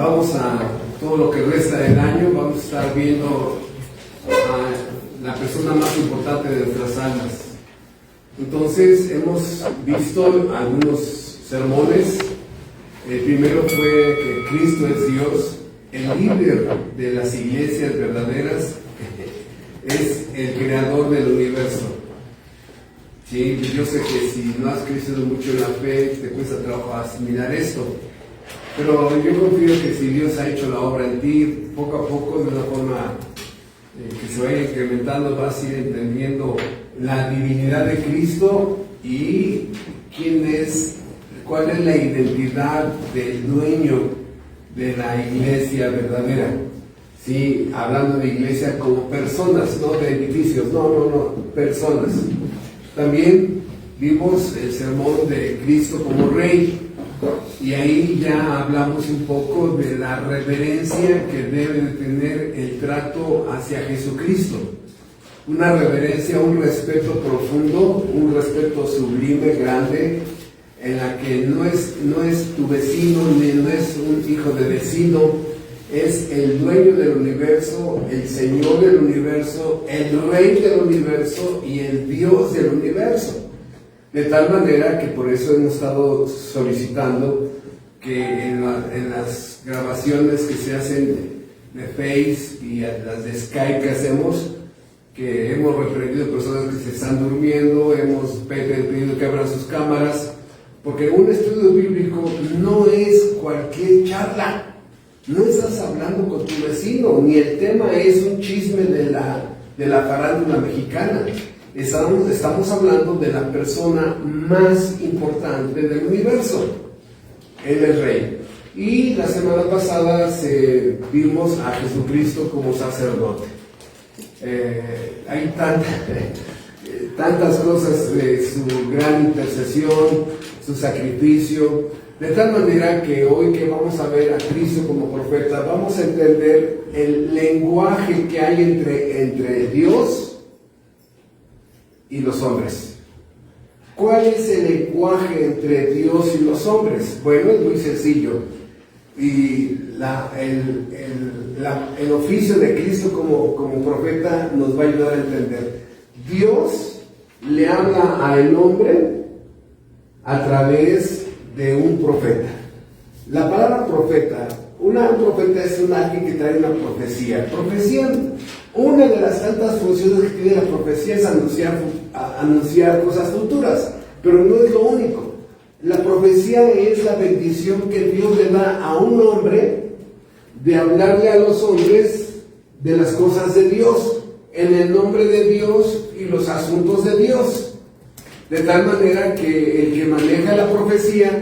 vamos a todo lo que resta del año, vamos a estar viendo a la persona más importante de nuestras almas. Entonces hemos visto algunos sermones. El primero fue que Cristo es Dios, el líder de las iglesias verdaderas es el creador del universo. Sí, yo sé que si no has crecido mucho en la fe, te cuesta trabajo asimilar esto. Pero yo confío que si Dios ha hecho la obra en ti, poco a poco, de una forma que se vaya incrementando, vas a ir entendiendo la divinidad de Cristo y cuál es la identidad del dueño de la iglesia verdadera. Sí, hablando de iglesia como personas, no de edificios, no, personas. También vimos el sermón de Cristo como Rey. Y ahí ya hablamos un poco de la reverencia que debe de tener el trato hacia Jesucristo. Una reverencia, un respeto profundo, un respeto sublime, grande, en la que no es tu vecino, ni no es un hijo de vecino, es el dueño del universo, el Señor del universo, el Rey del universo y el Dios del universo. De tal manera que por eso hemos estado solicitando que en las grabaciones que se hacen de Face y las de Skype que hacemos, que hemos reprendido personas que se están durmiendo, hemos pedido que abran sus cámaras, porque un estudio bíblico no es cualquier charla, no estás hablando con tu vecino, ni el tema es un chisme de la farándula mexicana. Estamos hablando de la persona más importante del universo. Él es Rey. Y la semana pasada vimos a Jesucristo como sacerdote. Hay tantas cosas de su gran intercesión, su sacrificio, de tal manera que hoy que vamos a ver a Cristo como profeta, vamos a entender el lenguaje que hay entre Dios y los hombres. ¿Cuál es el lenguaje entre Dios y los hombres? Bueno, es muy sencillo. Y el oficio de Cristo como profeta nos va a ayudar a entender. Dios le habla al hombre a través de un profeta. La palabra profeta, un profeta es alguien que trae una profecía. Profecía, una de las tantas funciones que tiene la profecía es anunciar cosas futuras, pero no es lo único. La profecía es la bendición que Dios le da a un hombre de hablarle a los hombres de las cosas de Dios, en el nombre de Dios y los asuntos de Dios. De tal manera que el que maneja la profecía,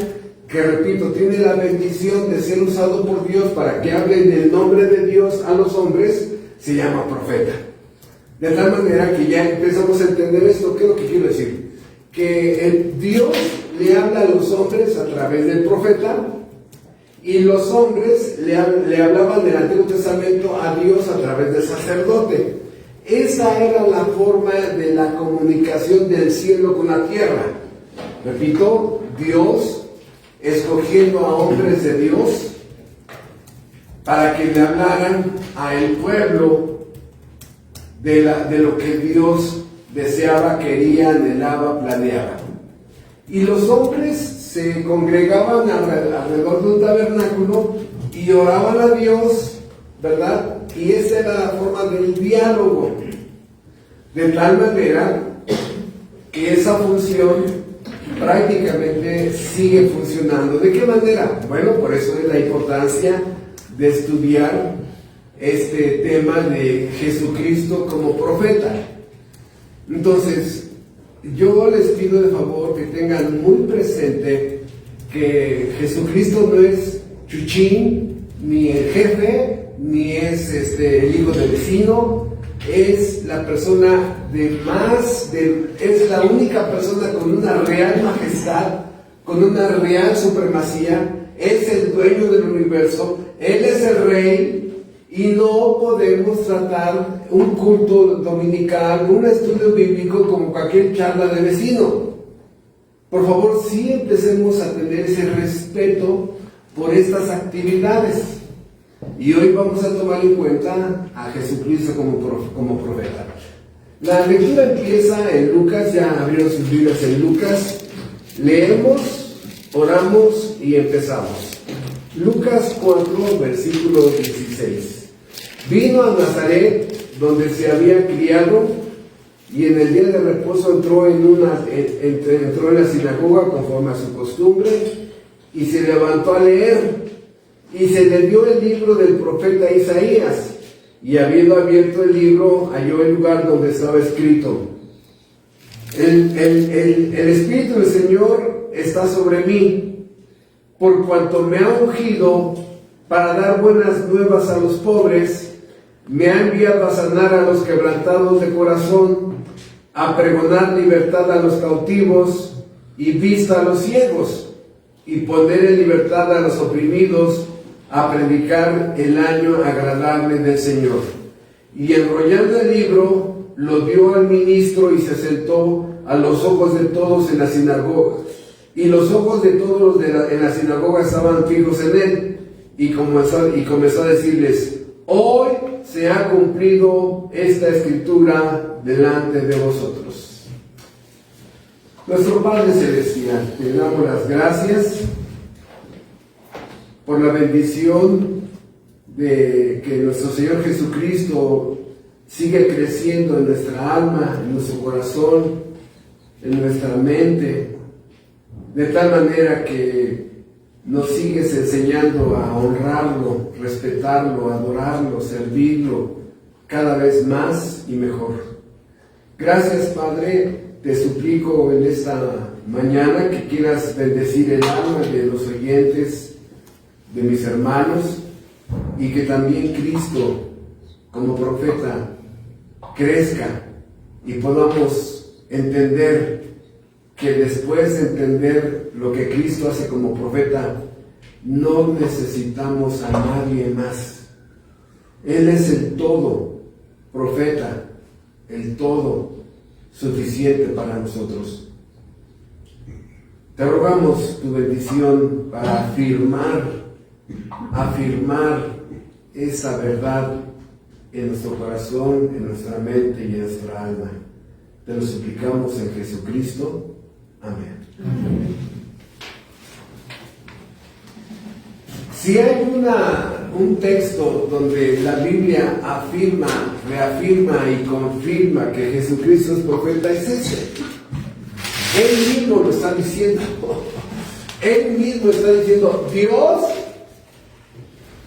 que repito, tiene la bendición de ser usado por Dios para que hable en el nombre de Dios a los hombres, se llama profeta. De tal manera que ya empezamos a entender esto. ¿Qué es lo que quiero decir? Que Dios le habla a los hombres a través del profeta, y los hombres le hablaban del Antiguo Testamento a Dios a través del sacerdote. Esa era la forma de la comunicación del cielo con la tierra. Repito, Dios escogiendo a hombres de Dios para que le hablaran al pueblo de lo que Dios deseaba, quería, anhelaba, planeaba. Y los hombres se congregaban alrededor de un tabernáculo y oraban a Dios, ¿verdad? Y esa era la forma del diálogo. De tal manera que esa función prácticamente sigue funcionando. ¿De qué manera? Bueno, por eso es la importancia de estudiar este tema de Jesucristo como profeta. Entonces, yo les pido de favor que tengan muy presente que Jesucristo no es Chuchín, ni el jefe, ni es el hijo del vecino. Es la persona es la única persona con una real majestad, con una real supremacía. Es el dueño del universo, Él es el Rey, y no podemos tratar un culto dominical, un estudio bíblico como cualquier charla de vecino. Por favor, sí empecemos a tener ese respeto por estas actividades. Y hoy vamos a tomar en cuenta a Jesucristo como profeta. La lectura empieza en Lucas, ya abrieron sus Biblias en Lucas. Leemos, oramos y empezamos. Lucas 4, versículo 16. Vino a Nazaret, donde se había criado, y en el día de reposo entró en la sinagoga conforme a su costumbre, y se levantó a leer, y se le dio el libro del profeta Isaías, y habiendo abierto el libro, halló el lugar donde estaba escrito: el Espíritu del Señor está sobre mí, por cuanto me ha ungido para dar buenas nuevas a los pobres, me ha enviado a sanar a los quebrantados de corazón, a pregonar libertad a los cautivos y vista a los ciegos, y poner en libertad a los oprimidos, a predicar el año agradable del Señor. Y enrollando el libro, lo dio al ministro y se sentó a los ojos de todos en la sinagoga. Y los ojos de todos en la sinagoga estaban fijos en él. Y comenzó a decirles: hoy se ha cumplido esta escritura delante de vosotros. Nuestro Padre Celestial, te damos las gracias por la bendición de que nuestro Señor Jesucristo sigue creciendo en nuestra alma, en nuestro corazón, en nuestra mente, de tal manera que nos sigues enseñando a honrarlo, respetarlo, adorarlo, servirlo cada vez más y mejor. Gracias, Padre, te suplico en esta mañana que quieras bendecir el alma de los oyentes, de mis hermanos, y que también Cristo, como profeta, crezca y podamos entender que después de entender lo que Cristo hace como profeta, no necesitamos a nadie más. Él es el todo profeta, el todo suficiente para nosotros. Te rogamos tu bendición para afirmar esa verdad en nuestro corazón, en nuestra mente y en nuestra alma. Te lo suplicamos en Jesucristo. Amén. Amén. Si hay un texto donde la Biblia reafirma y confirma que Jesucristo es profeta, es ese. Él mismo lo está diciendo. Él mismo está diciendo: Dios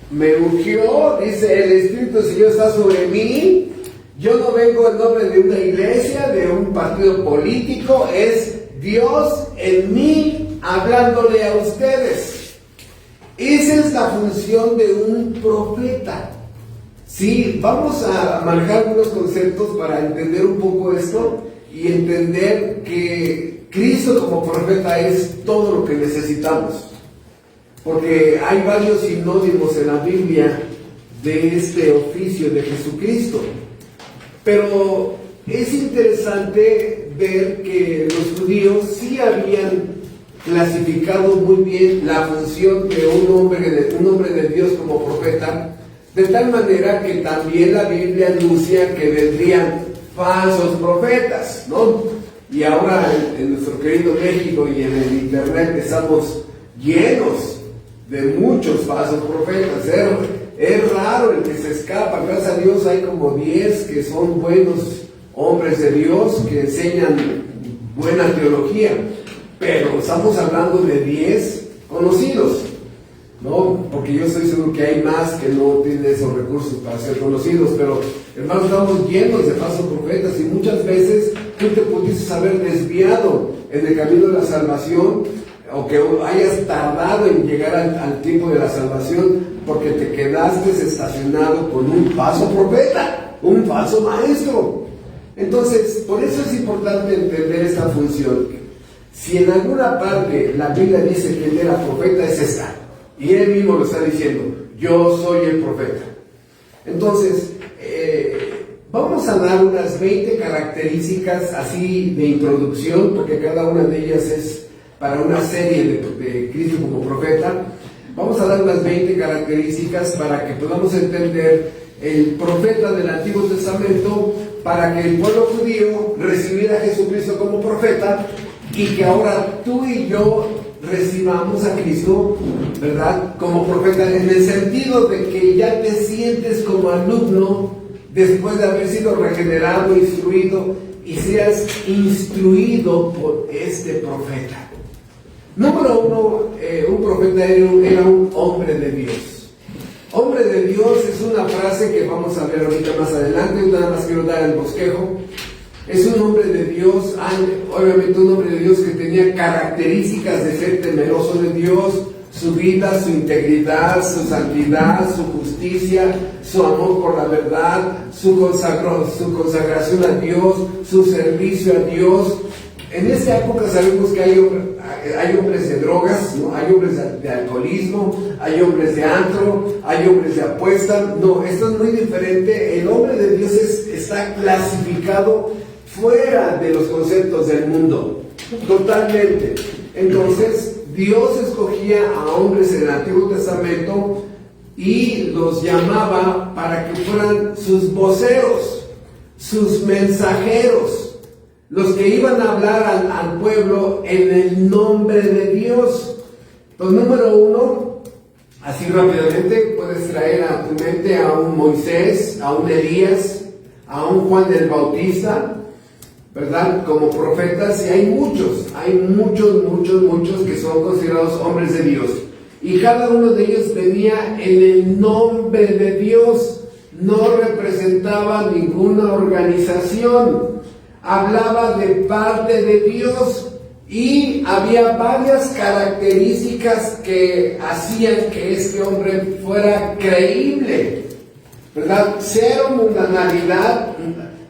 me ungió, dice, el Espíritu del Señor está sobre mí. Yo no vengo en nombre de una iglesia, de un partido político, es Dios en mí hablándole a ustedes. Esa es la función de un profeta. Sí, vamos a manejar algunos conceptos para entender un poco esto y entender que Cristo como profeta es todo lo que necesitamos. Porque hay varios sinónimos en la Biblia de este oficio de Jesucristo. Pero es interesante ver que los judíos sí habían clasificado muy bien la función de un hombre de Dios como profeta, de tal manera que también la Biblia anuncia que vendrían falsos profetas, ¿no? Y ahora en nuestro querido México y en el internet estamos llenos de muchos falsos profetas. Es raro el que se escapa. Gracias a Dios hay como 10 que son buenos hombres de Dios que enseñan buena teología, pero estamos hablando de 10 conocidos, ¿no? Porque yo estoy seguro que hay más que no tienen esos recursos para ser conocidos, pero hermanos, estamos llenos de falsos profetas y muchas veces tú te pudiste haber desviado en el camino de la salvación, o que hayas tardado en llegar al tiempo de la salvación porque te quedaste estacionado con un falso profeta, un falso maestro. Entonces, por eso es importante entender esta función. Si en alguna parte la Biblia dice que él era profeta, es esta, y él mismo lo está diciendo: yo soy el profeta. Entonces, vamos a dar unas 20 características así de introducción, porque cada una de ellas es para una serie de Cristo como profeta. Vamos a dar unas 20 características para que podamos entender el profeta del Antiguo Testamento, para que el pueblo judío recibiera a Jesucristo como profeta y que ahora tú y yo recibamos a Cristo, ¿verdad?, como profeta, en el sentido de que ya te sientes como alumno después de haber sido regenerado, instruido, y seas instruido por este profeta. Número uno, un profeta era un hombre de Dios. Hombre de Dios es una frase que vamos a ver ahorita más adelante, nada más quiero dar el bosquejo. Es un hombre de Dios, obviamente un hombre de Dios que tenía características de ser temeroso de Dios, su vida, su integridad, su santidad, su justicia, su amor por la verdad, su consagración a Dios, su servicio a Dios. En esta época sabemos que hay hombres de drogas, ¿no? Hay hombres de alcoholismo, hay hombres de antro, hay hombres de apuesta. No, esto es muy diferente. El hombre de Dios está clasificado fuera de los conceptos del mundo, totalmente. Entonces, Dios escogía a hombres en el Antiguo Testamento y los llamaba para que fueran sus voceros, sus mensajeros, los que iban a hablar al pueblo en el nombre de Dios. Entonces, número uno, así rápidamente puedes traer a tu mente a un Moisés, a un Elías, a un Juan el Bautista, ¿verdad?, como profetas. Y hay muchos que son considerados hombres de Dios, y cada uno de ellos venía en el nombre de Dios, no representaba ninguna organización, hablaba de parte de Dios, y había varias características que hacían que este hombre fuera creíble, ¿verdad? Cero mundanalidad.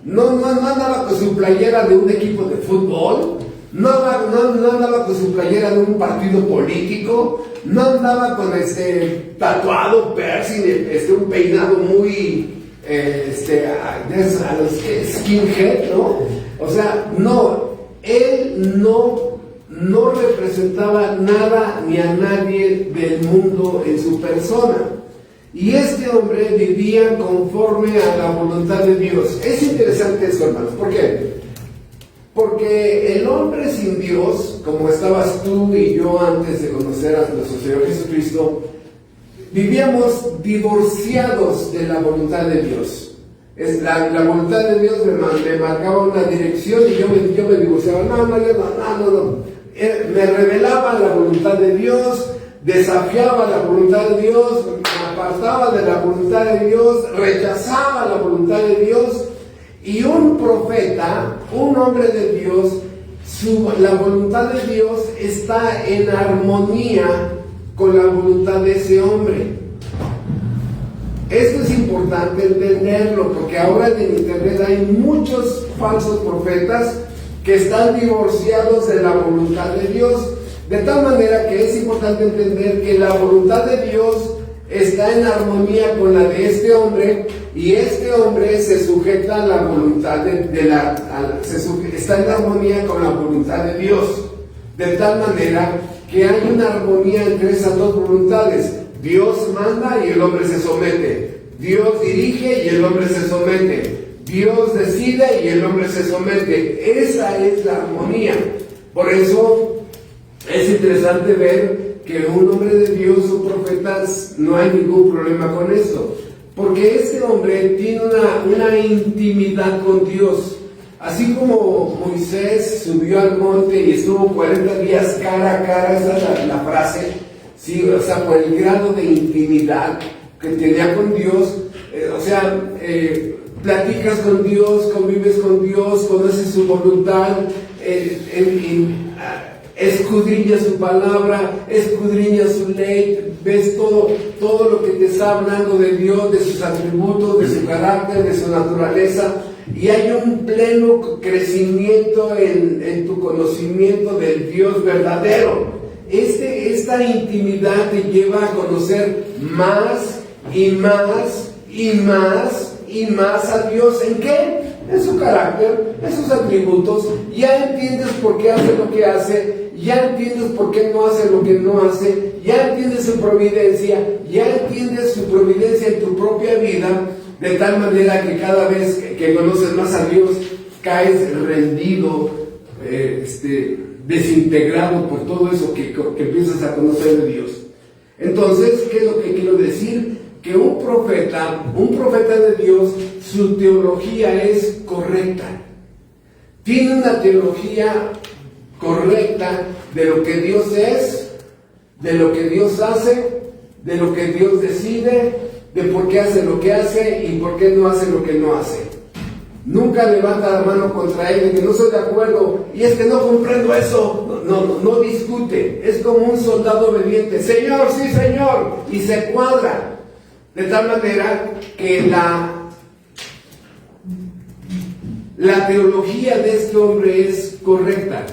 No andaba con su playera de un equipo de fútbol, no andaba con su playera de un partido político, no andaba con tatuado, piercing, un peinado muy a los skinhead, ¿no? O sea, no, él no representaba nada ni a nadie del mundo en su persona. Y este hombre vivía conforme a la voluntad de Dios. Es interesante esto, hermanos. ¿Por qué? Porque el hombre sin Dios, como estabas tú y yo antes de conocer a nuestro Señor Jesucristo, vivíamos divorciados de la voluntad de Dios. La voluntad de Dios me marcaba una dirección y yo me divorciaba. No. Me rebelaba a la voluntad de Dios, desafiaba la voluntad de Dios, me apartaba de la voluntad de Dios, rechazaba la voluntad de Dios. Y un profeta, un hombre de Dios, la voluntad de Dios está en armonía con la voluntad de ese hombre. Esto es importante entenderlo, porque ahora en internet hay muchos falsos profetas que están divorciados de la voluntad de Dios. De tal manera que es importante entender que la voluntad de Dios está en armonía con la de este hombre, y este hombre se sujeta a la voluntad está en armonía con la voluntad de Dios. De tal manera que hay una armonía entre esas dos voluntades. Dios manda y el hombre se somete. Dios dirige y el hombre se somete. Dios decide y el hombre se somete. Esa es la armonía. Por eso es interesante ver que un hombre de Dios, un profeta, no hay ningún problema con esto, porque este hombre tiene una intimidad con Dios. Así como Moisés subió al monte y estuvo 40 días cara a cara, esa es la frase, ¿sí? O sea, por el grado de intimidad que tenía con Dios, platicas con Dios, convives con Dios, conoces su voluntad, escudriña su palabra, escudriña su ley, ves todo lo que te está hablando de Dios, de sus atributos, de su carácter, de su naturaleza, y hay un pleno crecimiento en tu conocimiento del Dios verdadero. Esta intimidad te lleva a conocer más y más y más y más a Dios. ¿En qué? En su carácter, en sus atributos. Ya entiendes por qué hace lo que hace, ya entiendes por qué no hace lo que no hace, ya entiendes su providencia, ya entiendes su providencia en tu propia vida, de tal manera que cada vez que conoces más a Dios, caes rendido, desintegrado por todo eso que empiezas a conocer de Dios. Entonces, ¿qué es lo que quiero decir? Que un profeta de Dios, su teología es correcta. Tiene una teología correcta de lo que Dios es, de lo que Dios hace, de lo que Dios decide, de por qué hace lo que hace y por qué no hace lo que no hace. Nunca levanta la mano contra él, de que no estoy de acuerdo, y es que no comprendo eso. No discute, es como un soldado obediente. Señor, sí señor, y se cuadra. De tal manera que la teología de este hombre es correcta.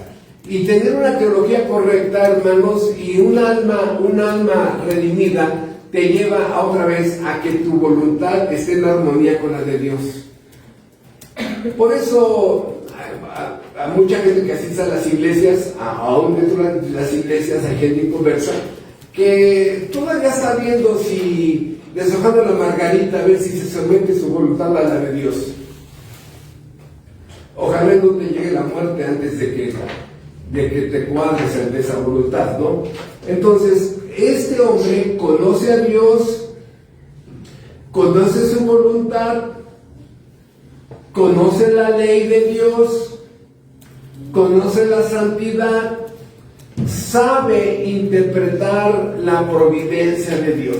Y tener una teología correcta, hermanos, y un alma redimida, te lleva a otra vez a que tu voluntad esté en armonía con la de Dios. Por eso a mucha gente que asiste a las iglesias, aún dentro de las iglesias hay gente inconversa, que todavía está viendo si deshojando la margarita, a ver si se somete su voluntad a la de Dios. Ojalá no te llegue la muerte antes de que te cuadres en esa voluntad, ¿no? Entonces, este hombre conoce a Dios, conoce su voluntad, conoce la ley de Dios, conoce la santidad, sabe interpretar la providencia de Dios.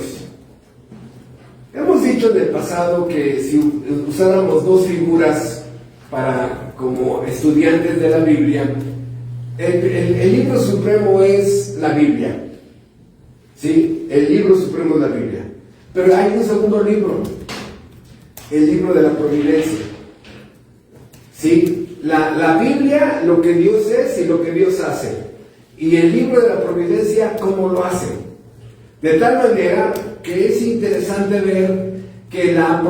Hemos dicho en el pasado que si usáramos dos figuras como estudiantes de la Biblia, el libro supremo es la Biblia. ¿Sí? El libro supremo es la Biblia. Pero hay un segundo libro, el libro de la providencia. ¿Sí? La Biblia, lo que Dios es y lo que Dios hace. Y el libro de la providencia, cómo lo hace. De tal manera que es interesante ver que la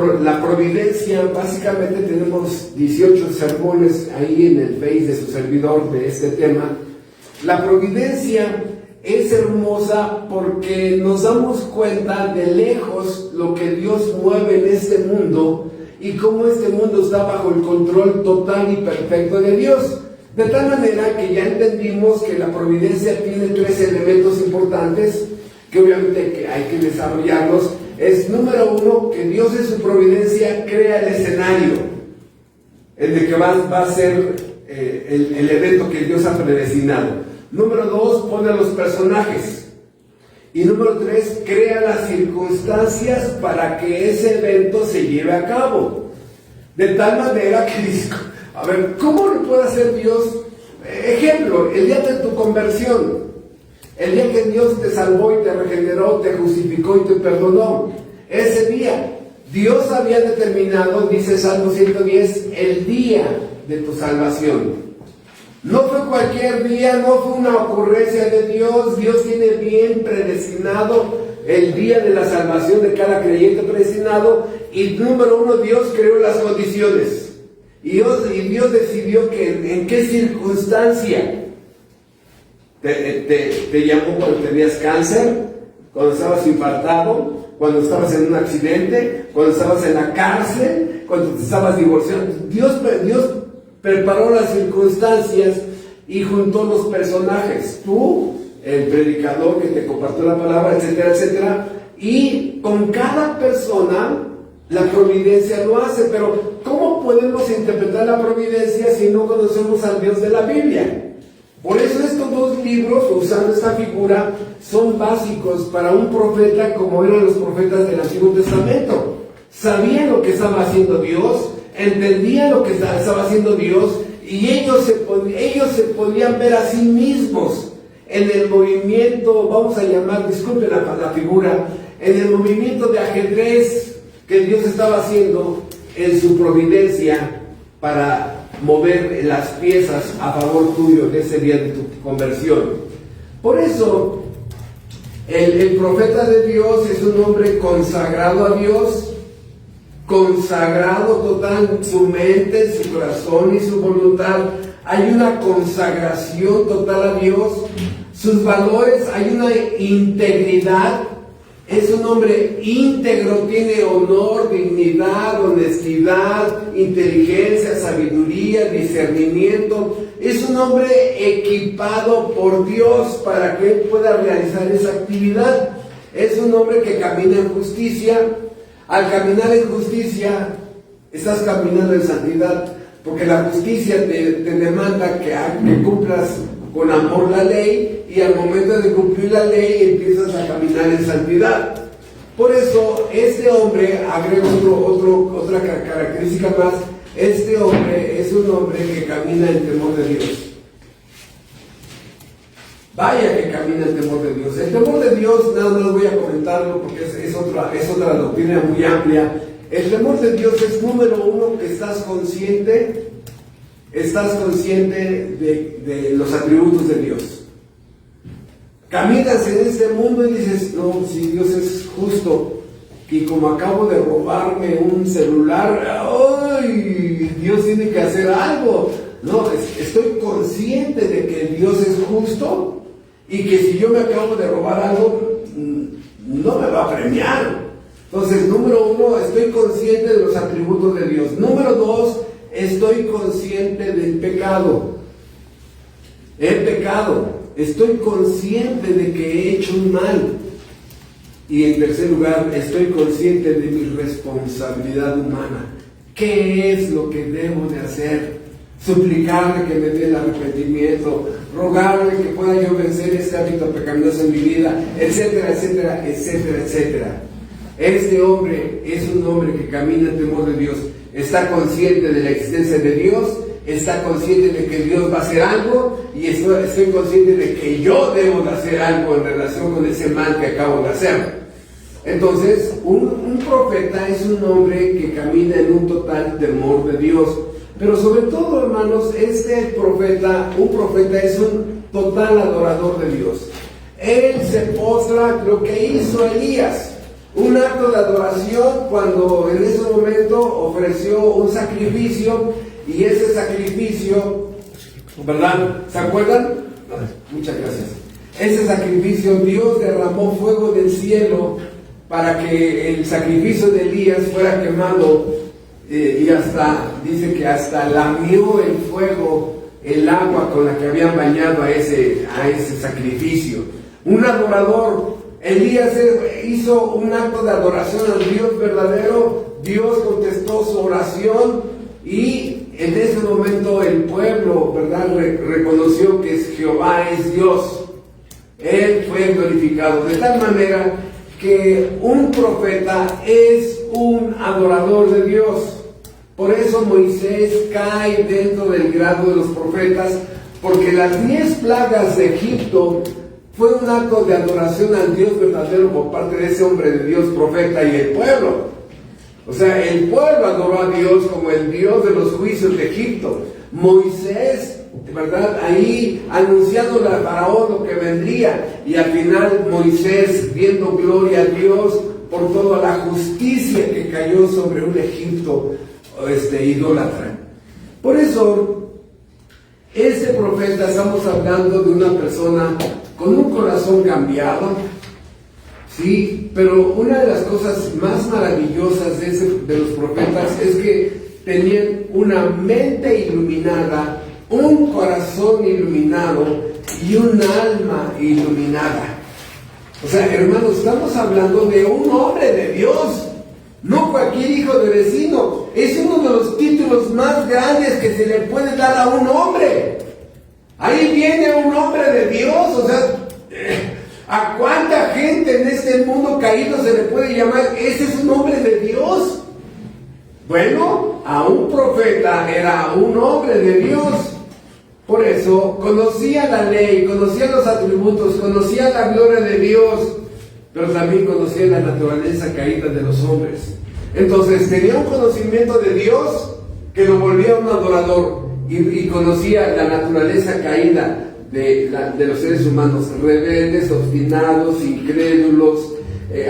providencia, básicamente tenemos 18 sermones ahí en el Face de su servidor de este tema. La providencia es hermosa porque nos damos cuenta de lejos lo que Dios mueve en este mundo y cómo este mundo está bajo el control total y perfecto de Dios. De tal manera que ya entendimos que la providencia tiene 3 elementos importantes que obviamente que hay que desarrollarlos. Es número 1, que Dios en su providencia crea el escenario en el que va a ser el evento que Dios ha predestinado. Número 2, pone a los personajes. Y número 3, crea las circunstancias para que ese evento se lleve a cabo. De tal manera que dice, a ver, ¿cómo lo puede hacer Dios? Ejemplo, el día de tu conversión. El día que Dios te salvó y te regeneró, te justificó y te perdonó. Ese día, Dios había determinado, dice Salmo 110, el día de tu salvación. No fue cualquier día, no fue una ocurrencia de Dios. Dios tiene bien predestinado el día de la salvación de cada creyente predestinado. Y número 1, Dios creó las condiciones. Y Dios decidió que en qué circunstancia te llamó cuando tenías cáncer, cuando estabas infartado, cuando estabas en un accidente, cuando estabas en la cárcel, cuando te estabas divorciando. Dios preparó las circunstancias y juntó los personajes. Tú, el predicador que te compartió la palabra, etcétera, etcétera. Y con cada persona la providencia lo hace. Pero ¿cómo podemos interpretar la providencia si no conocemos al Dios de la Biblia? Por eso estos 2 libros, usando esta figura, son básicos para un profeta como eran los profetas del Antiguo Testamento. Sabían lo que estaba haciendo Dios, entendían lo que estaba haciendo Dios, y ellos se podían ver a sí mismos en el movimiento, vamos a llamar, disculpen la figura, en el movimiento de ajedrez que Dios estaba haciendo en su providencia para mover las piezas a favor tuyo en ese día de tu conversión. Por eso, el profeta de Dios es un hombre consagrado a Dios, consagrado total, su mente, su corazón y su voluntad hay una consagración total a Dios, sus valores, hay una integridad. Es un hombre íntegro, tiene honor, dignidad, honestidad, inteligencia, sabiduría, discernimiento. Es un hombre equipado por Dios para que él pueda realizar esa actividad. Es un hombre que camina en justicia. Al caminar en justicia, estás caminando en santidad, porque la justicia te demanda que cumplas con amor la ley, y al momento de cumplir la ley empiezas a caminar en santidad. Por eso este hombre, agrego otra característica más, este hombre es un hombre que camina en temor de Dios. Vaya que camina en temor de Dios. El temor de Dios, nada más voy a comentarlo porque es otra doctrina muy amplia. El temor de Dios es, número uno, que estás consciente de los atributos de Dios. Caminas en este mundo y dices, no, si Dios es justo, y como acabo de robarme un celular, ¡ay! Dios tiene que hacer algo. No, estoy consciente de que Dios es justo y que si yo me acabo de robar algo, no me va a premiar. Entonces, número uno, estoy consciente de los atributos de Dios. Número dos, estoy consciente del pecado. He pecado. Estoy consciente de que he hecho un mal. Y en tercer lugar, estoy consciente de mi responsabilidad humana. ¿Qué es lo que debo de hacer? Suplicarle que me dé el arrepentimiento, rogarle que pueda yo vencer este hábito pecaminoso en mi vida, etcétera, etcétera, etcétera, etcétera. Este hombre es un hombre que camina en temor de Dios. Está consciente de la existencia de Dios, está consciente de que Dios va a hacer algo, y estoy consciente de que yo debo de hacer algo en relación con ese mal que acabo de hacer. Entonces, un profeta es un hombre que camina en un total temor de Dios. Pero sobre todo, hermanos, un profeta es un total adorador de Dios. Él se postra, lo que hizo Elías, un acto de adoración cuando en ese momento ofreció un sacrificio, y ese sacrificio, ¿verdad? ¿Se acuerdan? Muchas gracias. Ese sacrificio, Dios derramó fuego del cielo para que el sacrificio de Elías fuera quemado, y dice que hasta lamió el fuego el agua con la que habían bañado a ese sacrificio. Un adorador. Elías hizo un acto de adoración al Dios verdadero. Dios contestó su oración, y en ese momento el pueblo, ¿verdad?, reconoció que Jehová es Dios. Él fue glorificado, de tal manera que un profeta es un adorador de Dios. Por eso Moisés cae dentro del grado de los profetas, porque las 10 plagas de Egipto fue un acto de adoración al Dios verdadero por parte de ese hombre de Dios, profeta, y el pueblo. O sea, el pueblo adoró a Dios como el Dios de los juicios de Egipto. Moisés, ¿verdad?, ahí anunciándole a Faraón lo que vendría, y al final Moisés viendo gloria a Dios por toda la justicia que cayó sobre un Egipto idólatra. Por eso, este profeta, estamos hablando de una persona con un corazón cambiado, sí, pero una de las cosas más maravillosas de los profetas es que tenían una mente iluminada, un corazón iluminado y un alma iluminada. O sea, hermanos, estamos hablando de un hombre de Dios, no cualquier hijo de vecino. Es uno de los títulos más grandes que se le puede dar a un hombre. Ahí viene un hombre de Dios. O sea, ¿a cuánta gente en este mundo caído se le puede llamar? Ese es un hombre de Dios. Bueno, a un profeta era un hombre de Dios. Por eso conocía la ley, conocía los atributos, conocía la gloria de Dios, pero también conocía la naturaleza caída de los hombres. Entonces tenía un conocimiento de Dios que lo volvía un adorador, y conocía la naturaleza caída de los seres humanos, rebeldes, obstinados, incrédulos,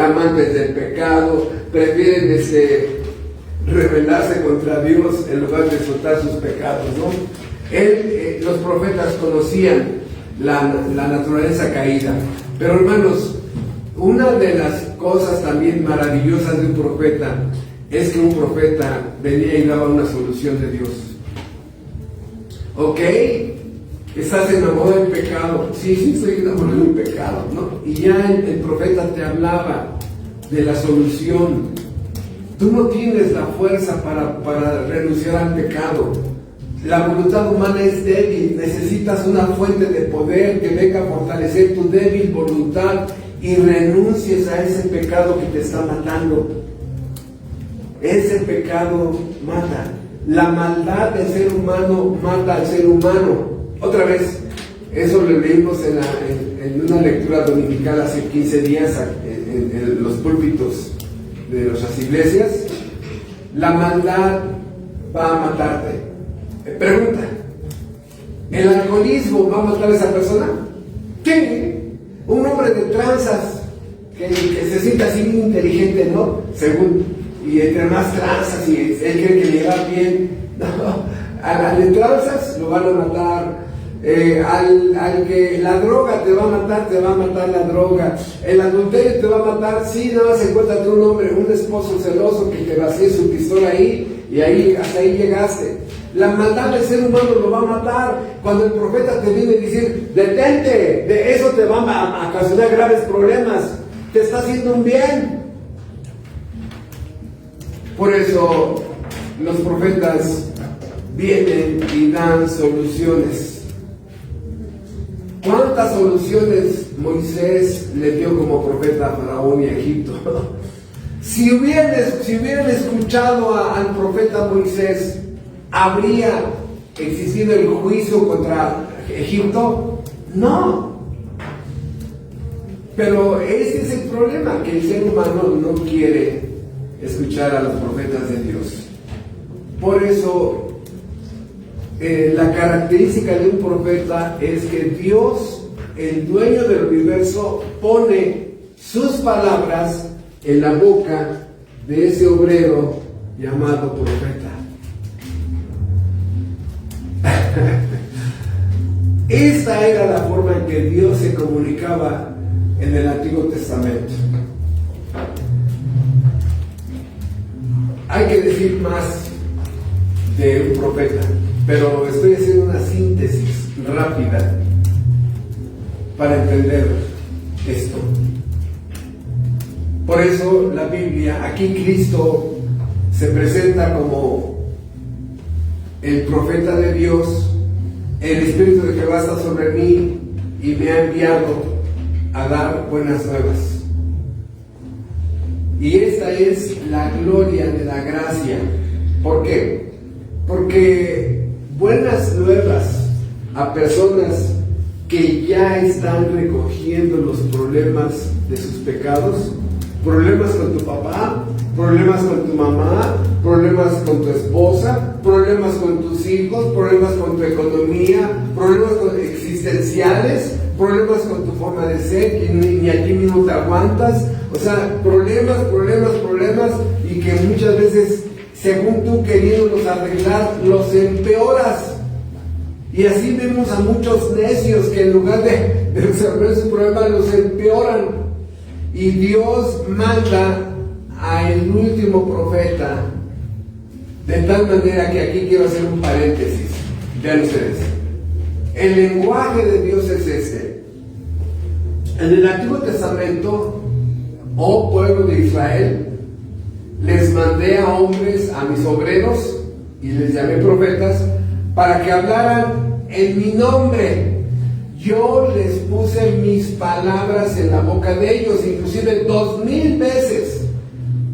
amantes del pecado, prefieren rebelarse contra Dios en lugar de soltar sus pecados, ¿no? Los profetas conocían la naturaleza caída. Pero hermanos, una de las cosas también maravillosas de un profeta es que un profeta venía y daba una solución de Dios. ¿Ok? ¿Estás enamorado del pecado? Sí, estoy enamorado del pecado, ¿no? Y ya el profeta te hablaba de la solución. Tú no tienes la fuerza para renunciar al pecado. La voluntad humana es débil. Necesitas una fuente de poder que venga a fortalecer tu débil voluntad y renuncies a ese pecado que te está matando. Ese pecado mata. La maldad del ser humano mata al ser humano. Otra vez, eso lo leímos en una lectura dominical hace 15 días en los púlpitos de nuestras iglesias. La maldad va a matarte. Pregunta: ¿el alcoholismo va a matar a esa persona? ¿Qué? Un hombre de tranzas que se siente así muy inteligente, ¿no? Según, y entre más tranzas y él cree que le va bien. No, al de tranzas lo van a matar. Al que la droga te va a matar la droga. El adulterio te va a matar. Sí, nada más encuéntrate un hombre, un esposo celoso que te vacíe su pistola ahí, y hasta ahí llegaste. La maldad del ser humano lo va a matar. Cuando el profeta te viene a decir: detente, de eso te va a ocasionar graves problemas, te está haciendo un bien. Por eso los profetas vienen y dan soluciones. ¿Cuántas soluciones Moisés le dio como profeta a Faraón y a Egipto? Si hubieran escuchado al profeta Moisés, ¿habría existido el juicio contra Egipto? No. Pero ese es el problema, que el ser humano no quiere escuchar a los profetas de Dios. Por eso la característica de un profeta es que Dios, el dueño del universo, pone sus palabras en la boca de ese obrero llamado profeta. Esta era la forma en que Dios se comunicaba en el Antiguo Testamento. Hay que decir más de un profeta, pero estoy haciendo una síntesis rápida para entender esto. Por eso la Biblia, aquí Cristo se presenta como el profeta de Dios. El Espíritu de Jehová está sobre mí y me ha enviado a dar buenas nuevas. Y esta es la gloria de la gracia. ¿Por qué? Porque buenas nuevas a personas que ya están recogiendo los problemas de sus pecados, problemas con tu papá, problemas con tu mamá, problemas con tu esposa, problemas con tus hijos, problemas con tu economía, problemas existenciales, problemas con tu forma de ser, que ni allí mismo te aguantas. O sea, problemas, y que muchas veces, según tú queriéndolos arreglar, los empeoras. Y así vemos a muchos necios que en lugar de resolver su problema, los empeoran. Y Dios manda a el último profeta, de tal manera que aquí quiero hacer un paréntesis. Vean ustedes, el lenguaje de Dios es este. En el Antiguo Testamento, oh pueblo de Israel, les mandé a hombres, a mis obreros, y les llamé profetas, para que hablaran en mi nombre. Yo les puse mis palabras en la boca de ellos, inclusive 2000 veces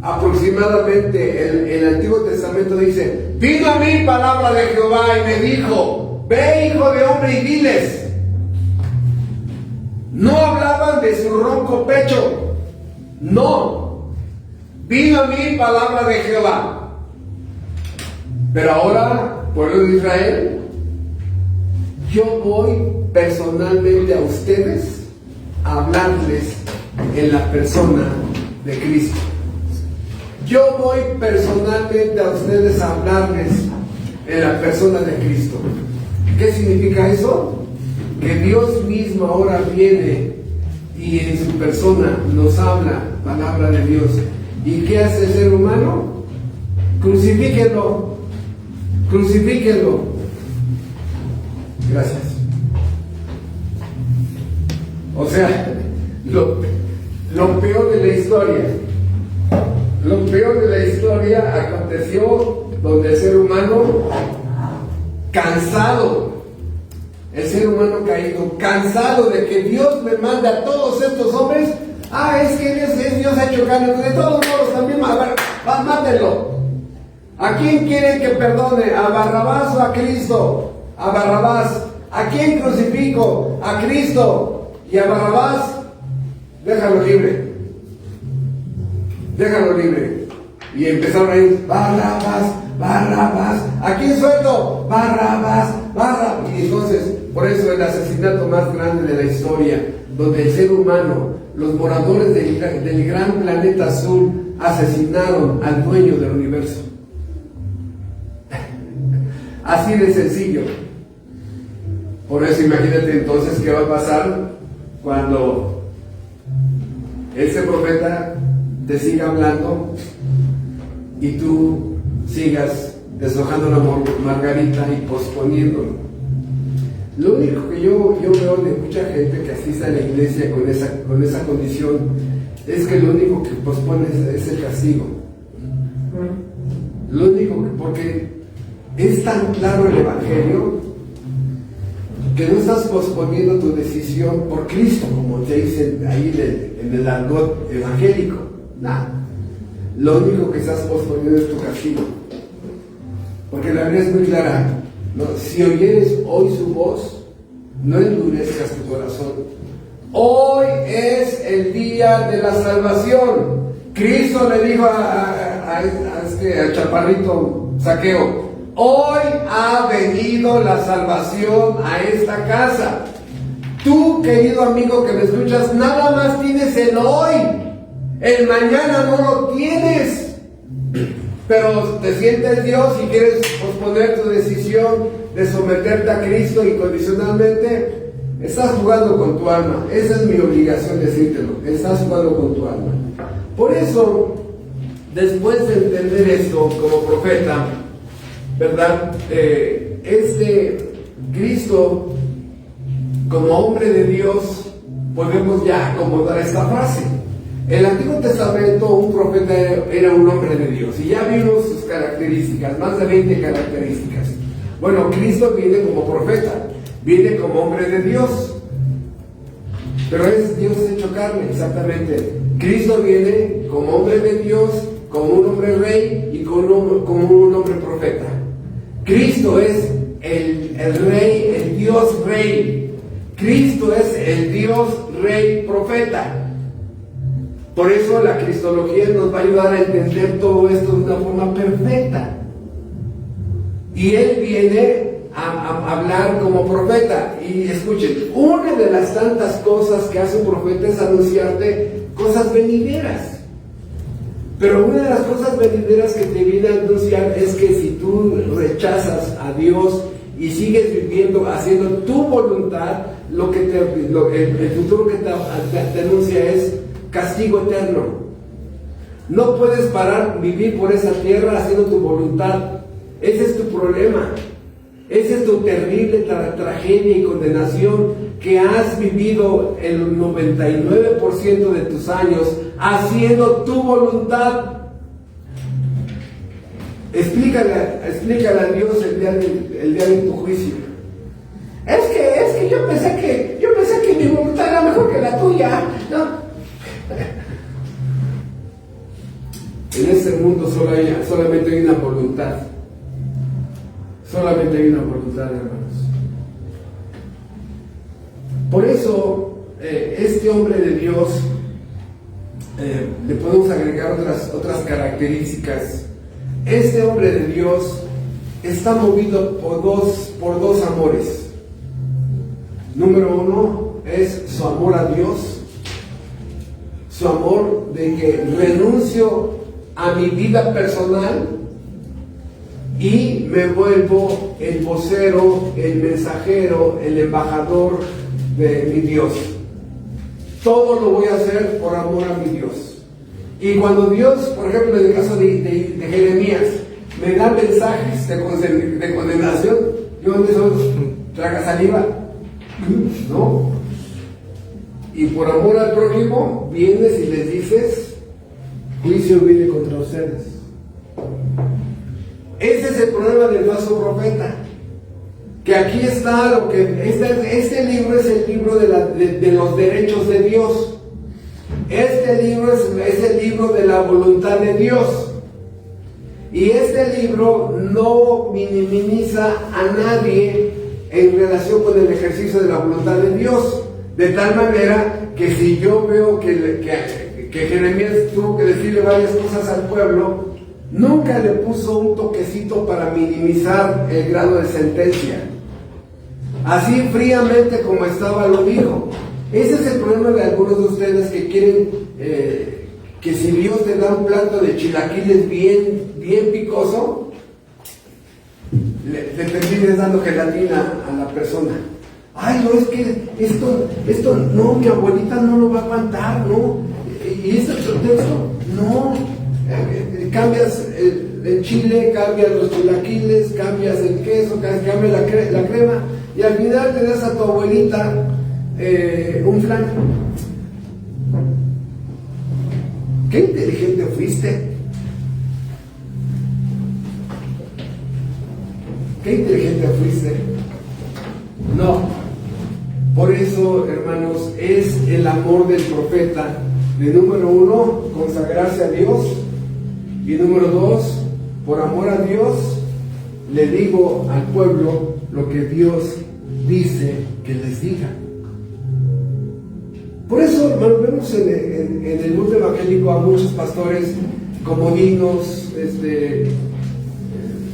aproximadamente. El Antiguo Testamento dice: vino a mí palabra de Jehová y me dijo: ve, hijo de hombre, y diles. No hablaban de su ronco pecho, no. Vino a mí palabra de Jehová. Pero ahora, pueblo de Israel, yo voy personalmente a ustedes a hablarles en la persona de Cristo. Yo voy personalmente a ustedes a hablarles en la persona de Cristo. ¿Qué significa eso? Que Dios mismo ahora viene y en su persona nos habla palabra de Dios. ¿Y qué hace el ser humano? Crucifíquenlo, crucifíquenlo. Gracias. O sea, lo peor de la historia, lo peor de la historia aconteció donde el ser humano cansado, el ser humano caído, cansado de que Dios me mande a todos estos hombres. Es que Dios ha hecho carne, de todos modos también, a ver, mátenlo. ¿A quién quieren que perdone? ¿A Barrabás o a Cristo? A Barrabás. ¿A quién crucifico? A Cristo. Y a Barrabás, déjalo libre. Déjalo libre. Y empezaron a ir, Barrabás, Barrabás. ¿A quién suelto? Barrabás, Barrabás. Y entonces, por eso el asesinato más grande de la historia, donde el ser humano, los moradores del gran planeta azul, asesinaron al dueño del universo. Así de sencillo. Por eso imagínate entonces qué va a pasar cuando ese profeta te siga hablando y tú sigas deshojando la margarita y posponiéndolo. Lo único que yo veo de mucha gente que asiste a la iglesia con esa condición es que lo único que pospone es el castigo. Lo único que, porque es tan claro el evangelio que no estás posponiendo tu decisión por Cristo, como te dicen ahí en el argot evangélico. Nada. Lo único que estás posponiendo es tu castigo. Porque la Biblia es muy clara. ¿No? Si oyeres hoy su voz, no endurezcas tu corazón. Hoy es el día de la salvación. Cristo le dijo al chaparrito Zaqueo: hoy ha venido la salvación a esta casa. Tú, querido amigo que me escuchas, nada más tienes el hoy. El mañana no lo tienes. Pero te sientes Dios y quieres posponer tu decisión de someterte a Cristo incondicionalmente, estás jugando con tu alma. Esa es mi obligación decírtelo. Estás jugando con tu alma. Por eso, después de entender esto como profeta, ¿verdad? Cristo, como hombre de Dios, podemos ya acomodar esta frase. En el Antiguo Testamento, un profeta era un hombre de Dios, y ya vimos sus características, más de 20 características. Bueno, Cristo viene como profeta, viene como hombre de Dios, pero es Dios hecho carne, exactamente. Cristo viene como hombre de Dios, como un hombre rey y como un hombre profeta. Cristo es el rey, el Dios rey. Cristo es el Dios rey profeta. Por eso la cristología nos va a ayudar a entender todo esto de una forma perfecta. Y Él viene a hablar como profeta. Y escuchen, una de las tantas cosas que hace un profeta es anunciarte cosas venideras. Pero una de las cosas venideras que te viene a anunciar es que si tú rechazas a Dios y sigues viviendo, haciendo tu voluntad, el futuro que te anuncia es castigo eterno. No puedes vivir por esa tierra haciendo tu voluntad. Ese es tu problema. Esa es tu terrible tragedia y condenación, que has vivido el 99% de tus años haciendo tu voluntad. Explícale a Dios el día de tu juicio. Es que yo pensé que mi voluntad era mejor que la tuya, ¿no? En este mundo solamente hay una voluntad. Solamente hay una voluntad, hermanos. Por eso, este hombre de Dios, le podemos agregar otras características. Este hombre de Dios está movido por dos amores. Número uno es su amor a Dios, su amor de que renuncio a mi vida personal y me vuelvo el vocero, el mensajero, el embajador de mi Dios. Todo lo voy a hacer por amor a mi Dios. Y cuando Dios, por ejemplo, en el caso de Jeremías, me da mensajes de condenación, yo en eso traga saliva, ¿no? Y por amor al prójimo, vienes y les dices, juicio viene contra ustedes. Ese es el problema del falso profeta. Que aquí está lo que... Este libro es el libro de los derechos de Dios. Este libro es el libro de la voluntad de Dios. Y este libro no minimiza a nadie en relación con el ejercicio de la voluntad de Dios. De tal manera que si yo veo que Jeremías tuvo que decirle varias cosas al pueblo, nunca le puso un toquecito para minimizar el grado de sentencia. Así fríamente como estaba lo dijo. Ese es el problema de algunos de ustedes que quieren que si Dios te da un plato de chilaquiles bien picoso, le termines dando gelatina a la persona. Ay, no, es que esto no, mi abuelita no lo va a aguantar, ¿no? Y esto, no. Cambias el chile, cambias los chilaquiles, cambias el queso, cambias la crema, y al final te das a tu abuelita un flan. ¡Qué inteligente fuiste! ¡Qué inteligente fuiste! No. Por eso, hermanos, es el amor del profeta de número 1, consagrarse a Dios, y número 2, por amor a Dios, le digo al pueblo lo que Dios dice que les diga. Por eso, hermanos, vemos en el mundo evangélico a muchos pastores comodinos,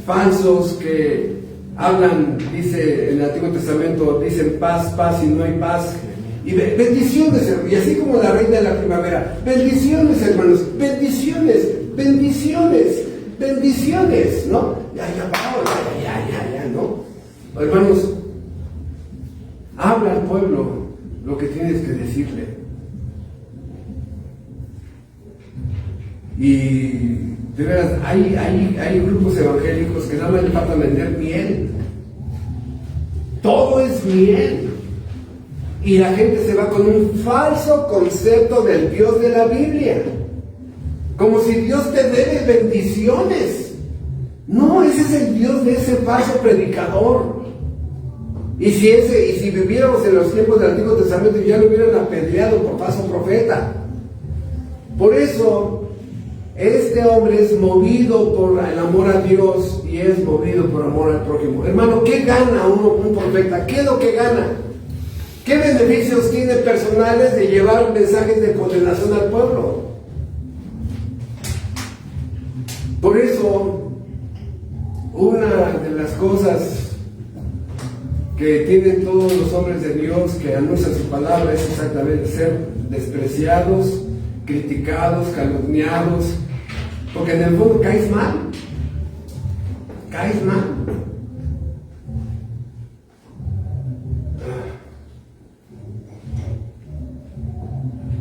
falsos, que hablan, dice en el Antiguo Testamento, dicen paz, paz, y no hay paz. Y bendiciones, y así como la reina de la primavera, bendiciones, hermanos, bendiciones, ¿no? Ya, ¿no? Hermanos, habla al pueblo lo que tienes que decirle. Y de veras, hay grupos evangélicos que nada más les falta vender miel. Todo es miel. Y la gente se va con un falso concepto del Dios de la Biblia. Como si Dios te debe bendiciones. No, ese es el Dios de ese falso predicador. Y si viviéramos en los tiempos del Antiguo Testamento, ya lo hubieran apedreado por falso profeta. Por eso, este hombre es movido por el amor a Dios y es movido por amor al prójimo. Hermano, ¿qué gana un profeta? ¿Qué es lo que gana? ¿Qué beneficios tiene personales de llevar mensajes de condenación al pueblo? Por eso, una de las cosas que tienen todos los hombres de Dios que anuncian su palabra es exactamente ser despreciados, criticados, calumniados, porque en el fondo caes mal.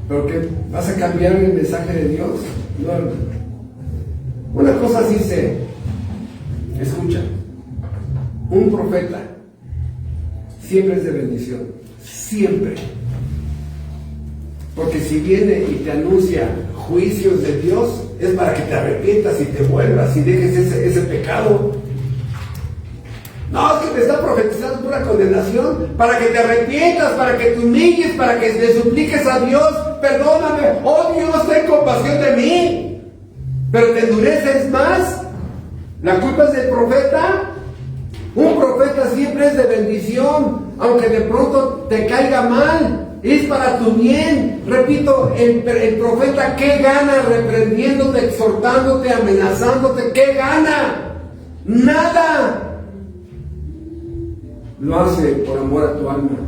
¿Pero qué? ¿Vas a cambiar el mensaje de Dios? No. Una cosa sí sé. Escucha. Un profeta siempre es de bendición. Siempre. Porque si viene y te anuncia juicios de Dios, es para que te arrepientas y te vuelvas y dejes ese pecado. No, es que te está profetizando pura condenación, para que te arrepientas, para que te humilles, para que le supliques a Dios, perdóname, oh Dios, ten compasión de mí. Pero te endureces más. La culpa es del profeta. Un profeta siempre es de bendición, aunque de pronto te caiga mal, es para tu bien. Repito, el profeta, ¿qué gana reprendiéndote, exhortándote, amenazándote? ¿Qué gana? Nada. Lo hace por amor a tu alma.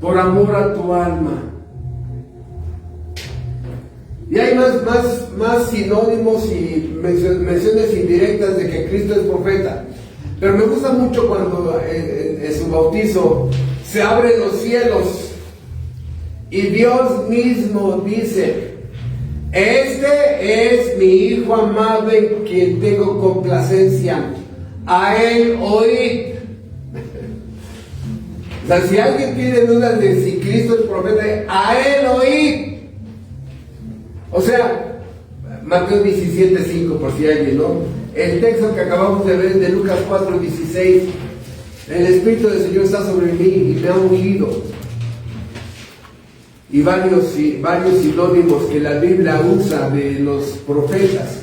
Por amor a tu alma. Y hay más sinónimos y menciones indirectas de que Cristo es profeta. Pero me gusta mucho cuando en su bautizo se abren los cielos y Dios mismo dice: este es mi Hijo amado en quien tengo complacencia, a él oíd. O sea, si alguien tiene dudas de si Cristo es profeta, a él oíd. O sea, Mateo 17:5, por si alguien, ¿no? El texto que acabamos de ver de Lucas 4:16, el Espíritu del Señor está sobre mí y me ha ungido. Y varios sinónimos que la Biblia usa de los profetas.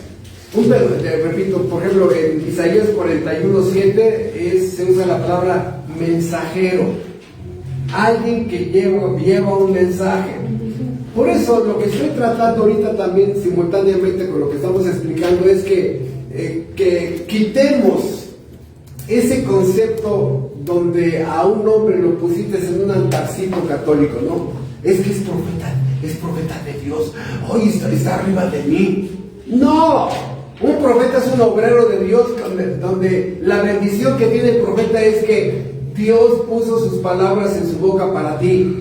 Repito, por ejemplo, en Isaías 41:7 se usa la palabra mensajero. Alguien que lleva un mensaje. Por eso lo que estoy tratando ahorita también simultáneamente con lo que estamos explicando es que quitemos ese concepto donde a un hombre lo pusiste en un altarcito católico, ¿no? Es que es profeta de Dios, hoy está arriba de mí. No, un profeta es un obrero de Dios, donde la bendición que tiene el profeta es que Dios puso sus palabras en su boca para ti.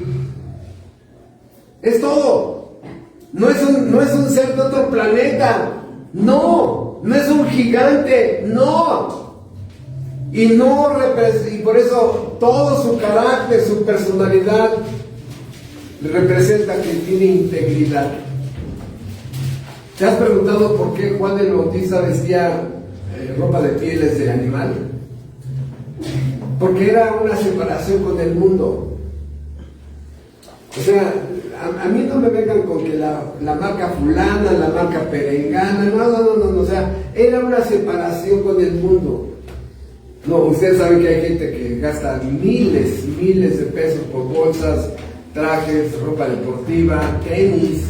Es todo. No es un ser de otro planeta. No es un gigante. No. Y por eso todo su carácter, su personalidad representa que tiene integridad. ¿Te has preguntado por qué Juan el Bautista vestía ropa de pieles de animal? Porque era una separación con el mundo. O sea, a mí no me vengan con que la marca fulana, la marca perengana, no, o sea, era una separación con el mundo. No, ustedes saben que hay gente que gasta miles de pesos por bolsas, trajes, ropa deportiva, tenis.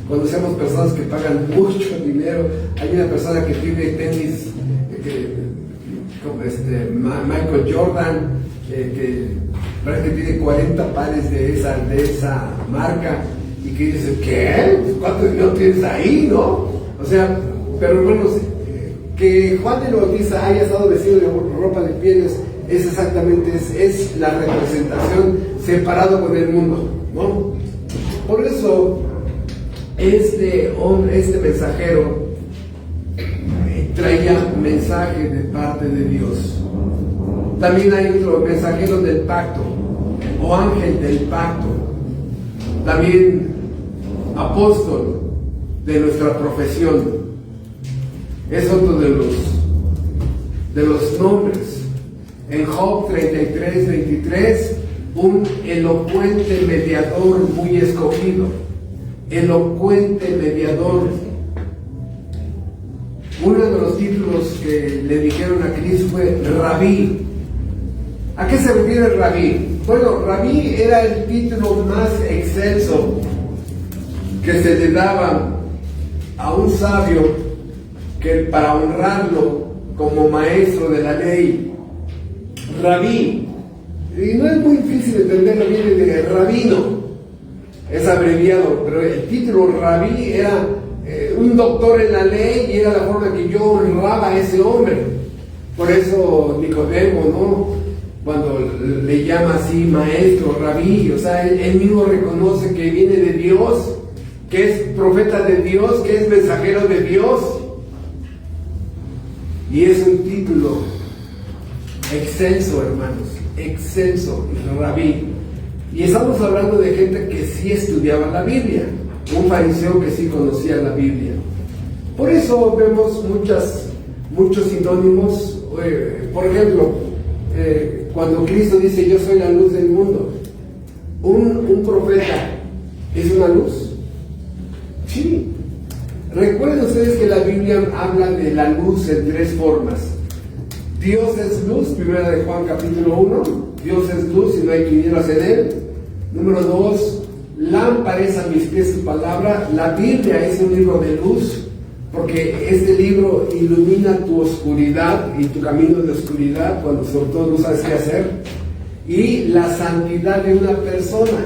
Conocemos personas que pagan mucho dinero. Hay una persona que tiene tenis como Michael Jordan, que parece que tiene 40 pares de esa marca, y que dice, ¿qué? ¿Cuánto dinero tienes ahí, no? O sea, pero bueno, que Juan el Bautista haya estado vestido de ropa de pieles es exactamente, es la representación separado con el mundo, ¿no? Por eso este mensajero traía mensaje de parte de Dios. También hay otro mensajero del pacto, o ángel del pacto. También apóstol de nuestra profesión. Es otro de los nombres. En Job 33:23, un elocuente mediador muy escogido. Elocuente mediador. Uno de los títulos que le dijeron a Cristo fue Rabí. ¿A qué se refiere Rabí? Bueno, Rabí era el título más excelso que se le daba a un sabio que para honrarlo como maestro de la ley. Rabí. Y no es muy difícil entenderlo, viene de rabino. Es abreviado, pero el título Rabí era un doctor en la ley y era la forma que yo honraba a ese hombre. Por eso Nicodemo, ¿no? Cuando le llama así maestro, rabí, o sea, él mismo reconoce que viene de Dios, que es profeta de Dios, que es mensajero de Dios. Y es un título excelso, hermanos, excelso, rabí. Y estamos hablando de gente que sí estudiaba la Biblia, un fariseo que sí conocía la Biblia. Por eso vemos muchos sinónimos. Por ejemplo, cuando Cristo dice yo soy la luz del mundo, un profeta es una luz. Sí. Recuerden ustedes que la Biblia habla de la luz en tres formas. Dios es luz, primera de Juan capítulo 1, Dios es luz y no hay tinieblas en él. Número 2, lámpara es a mis pies tu palabra. La Biblia es un libro de luz, porque este libro ilumina tu oscuridad y tu camino de oscuridad cuando sobre todo no sabes qué hacer. Y la santidad de una persona.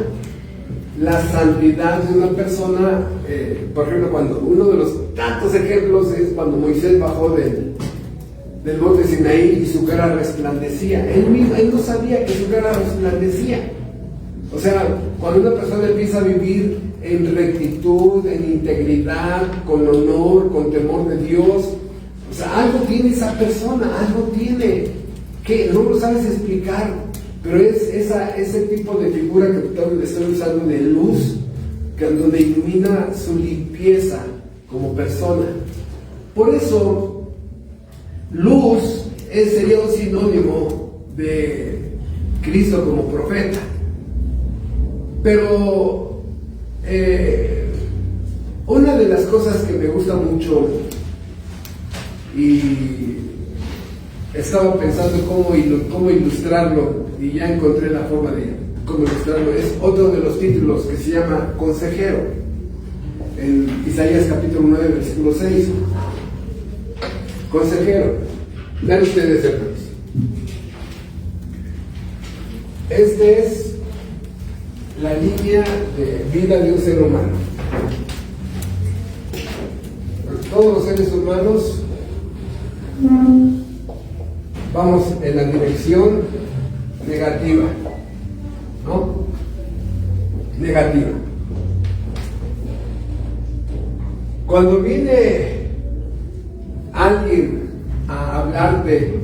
la santidad de una persona. Por ejemplo, cuando uno de los tantos ejemplos es cuando Moisés bajó del monte Sinaí y su cara resplandecía. Él no sabía que su cara resplandecía. O sea, cuando una persona empieza a vivir en rectitud, en integridad, con honor, con temor de Dios, o sea, algo tiene esa persona, algo tiene, que no lo sabes explicar, pero es ese tipo de figura que estoy usando de luz, donde ilumina su limpieza como persona. Por eso, luz sería un sinónimo de Cristo como profeta. Pero una de las cosas que me gusta mucho, y estaba pensando cómo ilustrarlo, y ya encontré la forma de cómo ilustrarlo, es otro de los títulos que se llama consejero, en Isaías capítulo 9, versículo 6. Consejero. Vean ustedes, hermanos. Este es la línea de vida de un ser humano. Todos los seres humanos vamos en la dirección negativa, ¿no? Negativa. Cuando viene alguien a hablarte,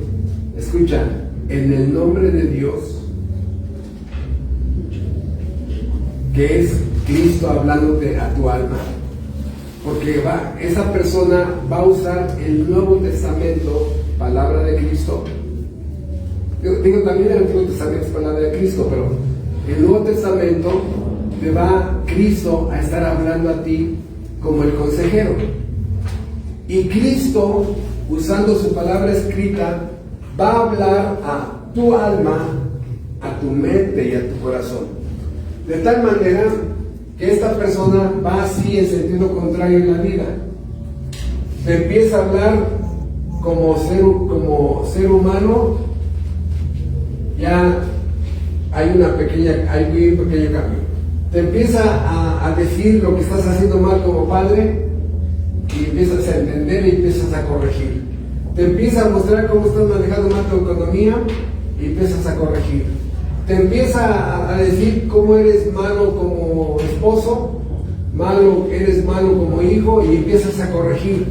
escucha, en el nombre de Dios, que es Cristo hablándote a tu alma, porque esa persona va a usar el Nuevo Testamento, palabra de Cristo. Digo también el Antiguo Testamento es palabra de Cristo, pero el Nuevo Testamento te va Cristo a estar hablando a ti como el consejero. Y Cristo, usando su palabra escrita, va a hablar a tu alma, a tu mente y a tu corazón. De tal manera que esta persona va así en sentido contrario en la vida. Te empieza a hablar como ser humano, ya hay un pequeño cambio. Te empieza a decir lo que estás haciendo mal como padre y empiezas a entender y empiezas a corregir. Te empieza a mostrar cómo estás manejando mal tu economía y empiezas a corregir. Te empieza a decir cómo eres malo como esposo, eres malo como hijo y empiezas a corregir.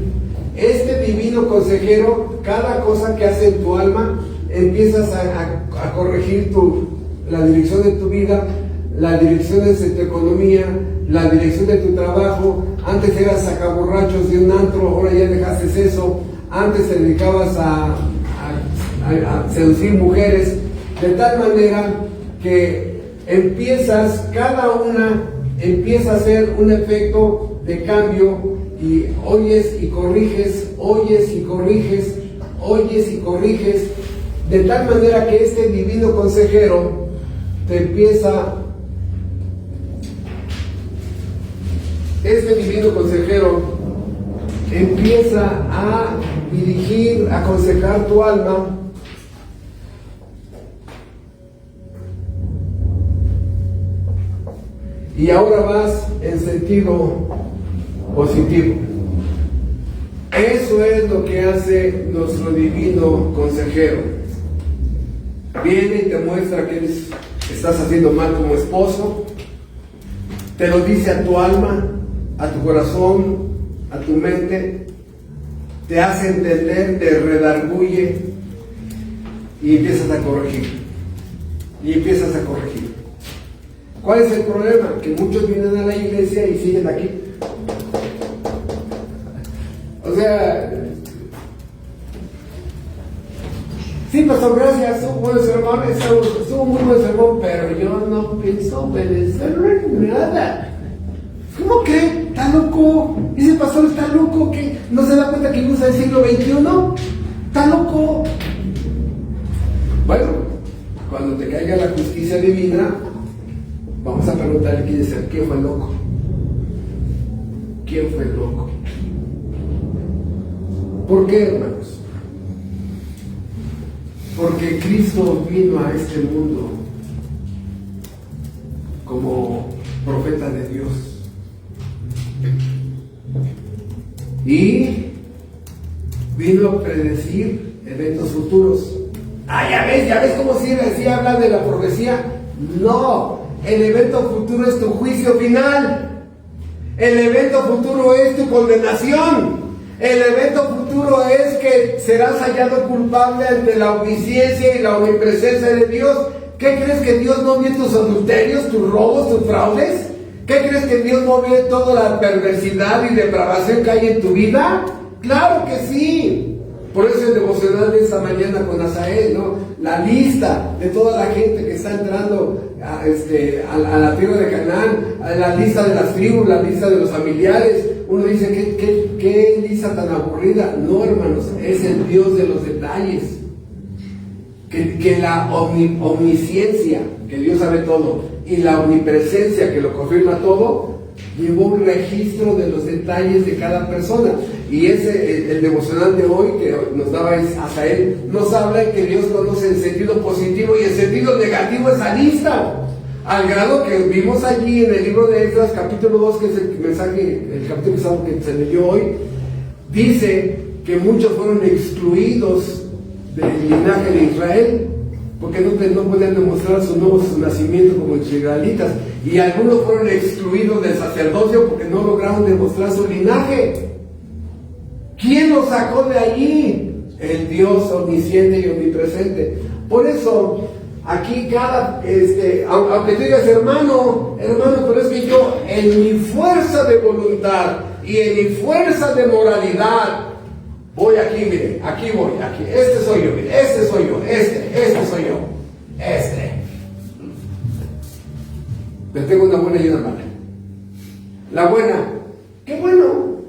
Este divino consejero, cada cosa que hace en tu alma, empiezas a corregir la dirección de tu vida, la dirección de tu economía, la dirección de tu trabajo. Antes eras sacaborrachos de un antro, ahora ya dejaste eso. Antes te dedicabas a seducir mujeres, de tal manera que cada una empieza a hacer un efecto de cambio, y oyes y corriges, de tal manera que este divino consejero empieza a dirigir, a aconsejar tu alma. Y ahora vas en sentido positivo. Eso es lo que hace nuestro divino consejero. Viene y te muestra que estás haciendo mal como esposo, te lo dice a tu alma, a tu corazón, a tu mente, te hace entender, te redarguye y empiezas a corregir. ¿Cuál es el problema? Que muchos vienen a la iglesia y siguen aquí. O sea, sí, pastor, gracias, estuvo buen sermón, estuvo muy buen sermón, pero yo no pienso obedecer nada. ¿Cómo que? ¿Está loco? Ese pastor está loco, que no se da cuenta que usa el siglo XXI. ¿Está loco? Bueno, cuando te caiga la justicia divina, vamos a preguntarle quién fue el loco. ¿Quién fue el loco? ¿Por qué, hermanos? Porque Cristo vino a este mundo como profeta de Dios. Y vino a predecir eventos futuros. Ya ves cómo sí habla de la profecía. No, el evento futuro es tu juicio final. El evento futuro es tu condenación. El evento futuro es que serás hallado culpable ante la omnisciencia y la omnipresencia de Dios. ¿Qué crees, que Dios no ve tus adulterios, tus robos, tus fraudes? ¿Qué crees, que Dios no ve toda la perversidad y depravación que hay en tu vida? ¡Claro que sí! Por eso el devocional de esta mañana con Asael, ¿no? La lista de toda la gente que está entrando a la tierra de Canaán, a la lista de las tribus, la lista de los familiares. Uno dice, ¿qué lista tan aburrida? No, hermanos, es el Dios de los detalles. Que la omnisciencia, que Dios sabe todo, y la omnipresencia, que lo confirma todo, llevó un registro de los detalles de cada persona. Y el devocional de hoy que nos daba Asael, nos habla de que Dios conoce el sentido positivo y el sentido negativo de esa lista, al grado que vimos allí en el libro de Esdras, capítulo 2, que es el capítulo que se leyó hoy. Dice que muchos fueron excluidos del linaje de Israel, porque no podían demostrar su nacimiento como israelitas, y algunos fueron excluidos del sacerdocio porque no lograron demostrar su linaje. ¿Quién los sacó de allí? El Dios omnisciente y omnipresente. Por eso, aquí aunque tú digas, hermano, pero es que yo, en mi fuerza de voluntad y en mi fuerza de moralidad, voy aquí, mire, aquí. Este soy yo, mire, este soy yo, este soy yo, Pero tengo una buena y una mala. La buena, qué bueno,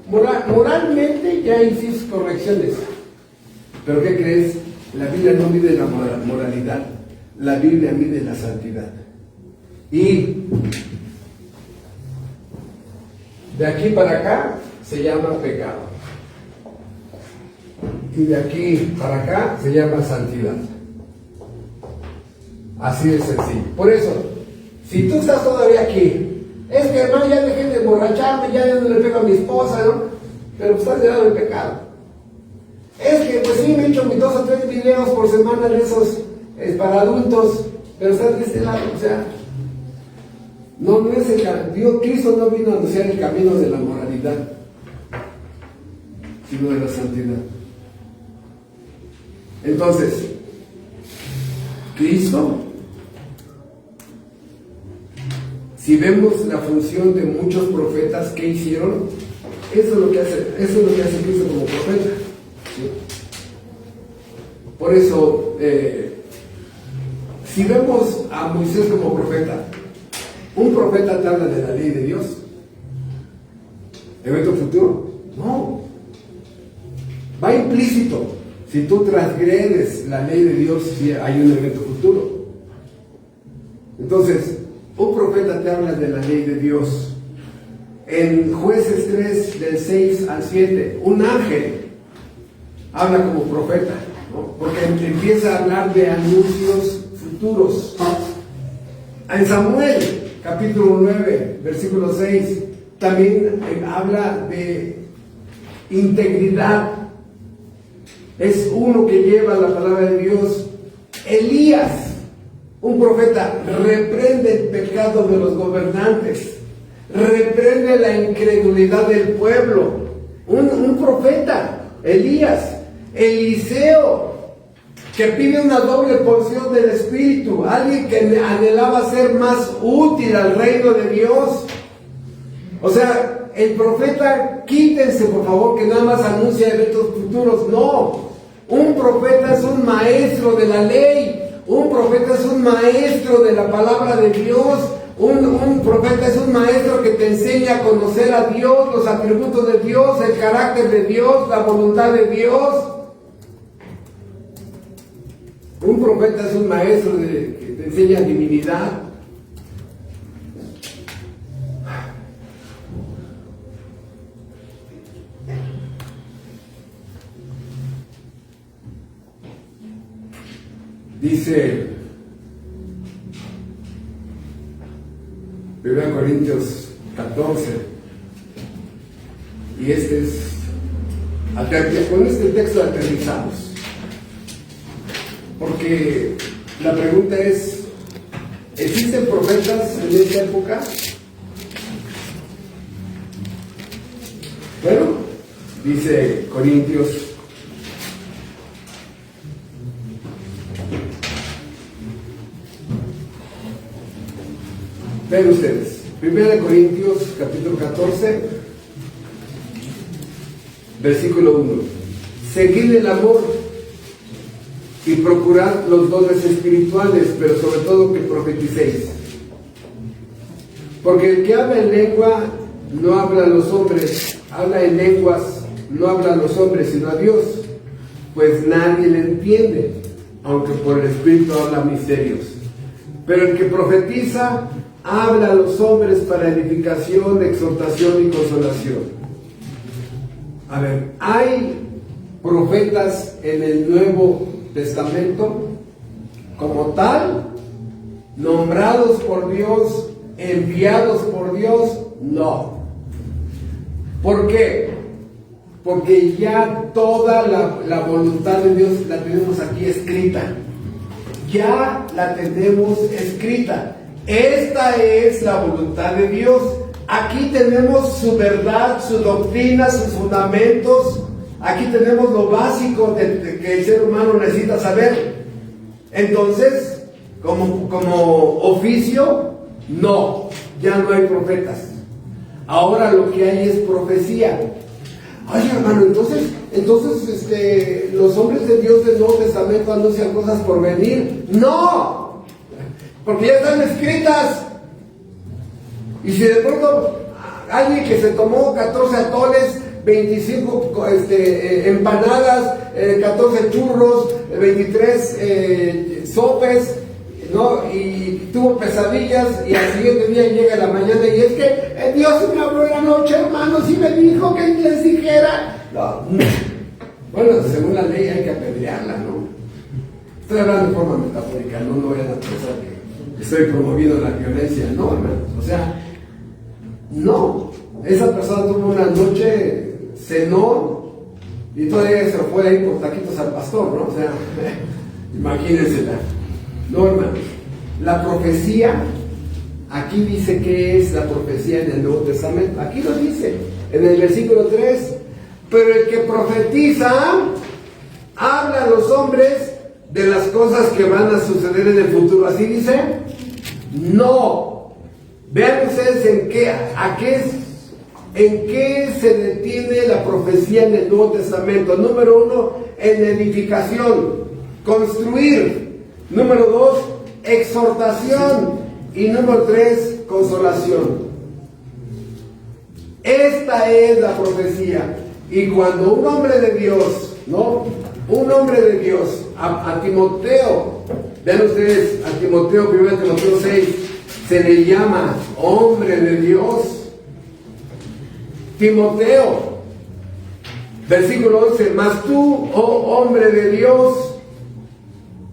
moralmente ya hiciste correcciones. Pero ¿qué crees? La Biblia no mide la moralidad, la Biblia mide la santidad. Y de aquí para acá se llama pecado. Y de aquí para acá se llama santidad. Así de sencillo. Por eso, si tú estás todavía aquí, es que, hermano, ya dejé de emborracharme, ya no le pego a mi esposa, ¿no? Pero estás llegando al pecado. Es que, pues sí, me he hecho mis 2 o 3 videos por semana de esos para adultos, pero estás de este lado, o sea, no es el camino. Cristo no vino a anunciar el camino de la moralidad, sino de la santidad. Entonces, Cristo, si vemos la función de muchos profetas que hicieron, eso es lo que hace Cristo como profeta. ¿Sí? Por eso, si vemos a Moisés como profeta, un profeta te habla de la ley de Dios. ¿Evento futuro? No. Va implícito. Si tú transgredes la ley de Dios, sí hay un evento futuro. Entonces, un profeta te habla de la ley de Dios. En Jueces 3, del 6 al 7, un ángel habla como profeta, ¿no? Porque empieza a hablar de anuncios futuros. En Samuel, capítulo 9, versículo 6, también habla de integridad. Es uno que lleva la palabra de Dios. Elías, un profeta, reprende el pecado de los gobernantes, reprende la incredulidad del pueblo. Un profeta, Elías. Eliseo, que pide una doble porción del Espíritu, alguien que anhelaba ser más útil al reino de Dios. O sea, el profeta, quítense por favor que nada más anuncia eventos futuros. No, un profeta es un maestro de la ley, un profeta es un maestro de la palabra de Dios, un profeta es un maestro que te enseña a conocer a Dios, los atributos de Dios, el carácter de Dios, la voluntad de Dios. Un profeta es un maestro que te enseña divinidad. Dice 1 Corintios 14. Y con este texto aterrizamos. Porque la pregunta es, ¿existen profetas en esta época? Bueno, dice Corintios. Ven ustedes, 1 Corintios capítulo 14, versículo 1. Seguid el amor y procurad los dones espirituales, pero sobre todo que profeticéis. Porque el que habla en lengua no habla a los hombres, habla en lenguas, no habla a los hombres, sino a Dios, pues nadie le entiende, aunque por el Espíritu habla misterios. Pero el que profetiza habla a los hombres para edificación, exhortación y consolación. A ver, ¿hay profetas en el Nuevo Testamento como tal, nombrados por Dios, enviados por Dios? No. ¿Por qué? Porque ya toda la voluntad de Dios la tenemos aquí escrita. Ya la tenemos escrita. Esta es la voluntad de Dios. Aquí tenemos su verdad, su doctrina, sus fundamentos. Aquí tenemos lo básico de que el ser humano necesita saber. Entonces, como oficio, no, ya no hay profetas. Ahora lo que hay es profecía. Ay, hermano, entonces los hombres de Dios del Nuevo Testamento anuncian cosas por venir. ¡No! Porque ya están escritas. Y si de pronto alguien que se tomó 14 atoles, 25 empanadas, 14 churros, 23 sopes, ¿no? Y tuvo pesadillas, y al siguiente día llega la mañana y es que Dios me habló en la noche, hermanos, y me dijo que les dijera. No. Bueno, según la ley hay que apedrearla, ¿no? Estoy hablando de forma metafórica, no vayan a pensar que estoy promoviendo la violencia, no, hermanos. O sea, no. Esa persona tuvo una noche, cenó, y todavía se fue a ir por taquitos al pastor, ¿no? O sea, imagínensela. No, hermanos, la profecía, aquí dice que es la profecía en el Nuevo Testamento. Aquí lo dice, en el versículo 3. Pero el que profetiza habla a los hombres de las cosas que van a suceder en el futuro. ¿Así dice? No. Vean ustedes en qué se detiene la profecía en el Nuevo Testamento. Número 1, en edificación, construir. Número 2, exhortación. Y número 3, consolación. Esta es la profecía. Y cuando un hombre de Dios, ¿no? Un hombre de Dios, a Timoteo, vean ustedes, a Timoteo, 1 Timoteo 6, se le llama hombre de Dios. Timoteo, versículo 11, mas tú, oh hombre de Dios,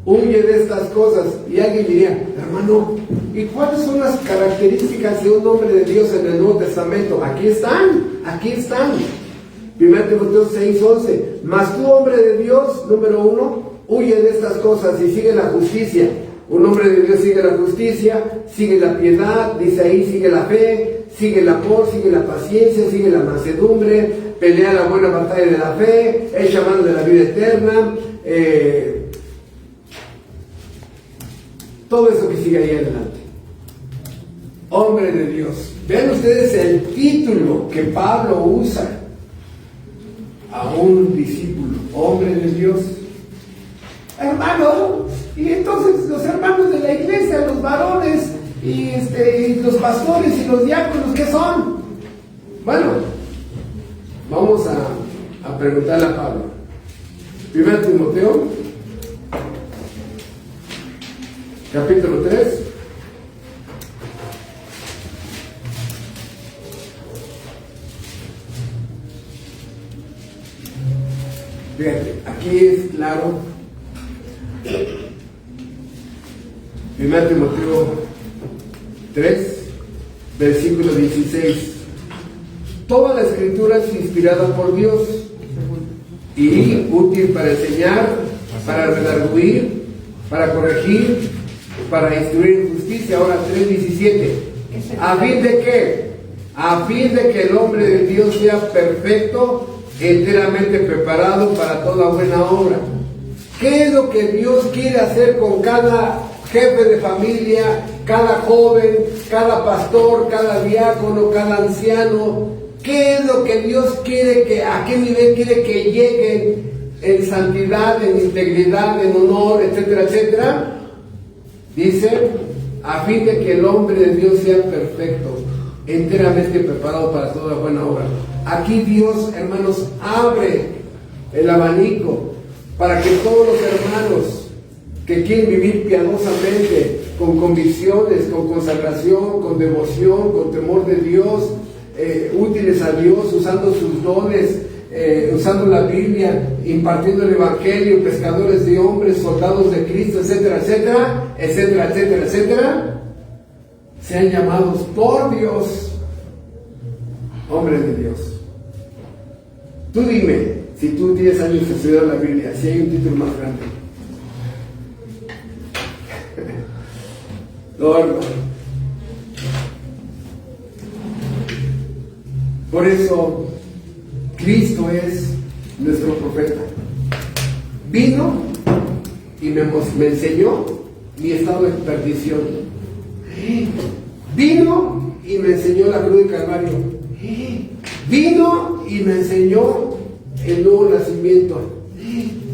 huye de estas cosas. Y alguien diría, hermano, ¿y cuáles son las características de un hombre de Dios en el Nuevo Testamento? Aquí están. 1 Timoteo 6:11, mas tú, hombre de Dios, número 1, huye de estas cosas y sigue la justicia. Un hombre de Dios sigue la justicia, sigue la piedad, dice ahí, sigue la fe, sigue el amor, sigue la paciencia, sigue la mansedumbre, pelea la buena batalla de la fe, echa mano de la vida eterna, todo eso que sigue ahí adelante. Hombre de Dios. Vean ustedes el título que Pablo usa a un discípulo, hombre de Dios. Hermano, y entonces los hermanos de la iglesia, los varones, y los pastores y los diáconos, ¿qué son? Bueno, vamos a preguntarle a Pablo. 1 Timoteo, capítulo 3. Fíjate, aquí es claro. 1 Timoteo 3, versículo 16. Toda la escritura es inspirada por Dios y útil para enseñar, para redarguir, para corregir, para instruir en justicia. Ahora 3:17. ¿A fin de qué? A fin de que el hombre de Dios sea perfecto, enteramente preparado para toda buena obra. ¿Qué es lo que Dios quiere hacer con cada jefe de familia, cada joven, cada pastor, cada diácono, cada anciano? ¿Qué es lo que Dios quiere a qué nivel quiere que lleguen en santidad, en integridad, en honor, etcétera, etcétera? Dice, a fin de que el hombre de Dios sea perfecto, enteramente preparado para toda buena obra. Aquí Dios, hermanos, abre el abanico para que todos los hermanos que quieren vivir piadosamente, con convicciones, con consagración, con devoción, con temor de Dios, útiles a Dios, usando sus dones, usando la Biblia, impartiendo el Evangelio, pescadores de hombres, soldados de Cristo, etcétera, etcétera, etcétera, etcétera, etcétera, sean llamados por Dios hombres de Dios. Tú dime, si tú tienes años de estudiar la Biblia, si hay un título más grande. No, hermano. Por eso, Cristo es nuestro profeta. Vino y me enseñó mi estado de perdición. Vino y me enseñó la cruz del Calvario. Vino y me enseñó el nuevo nacimiento.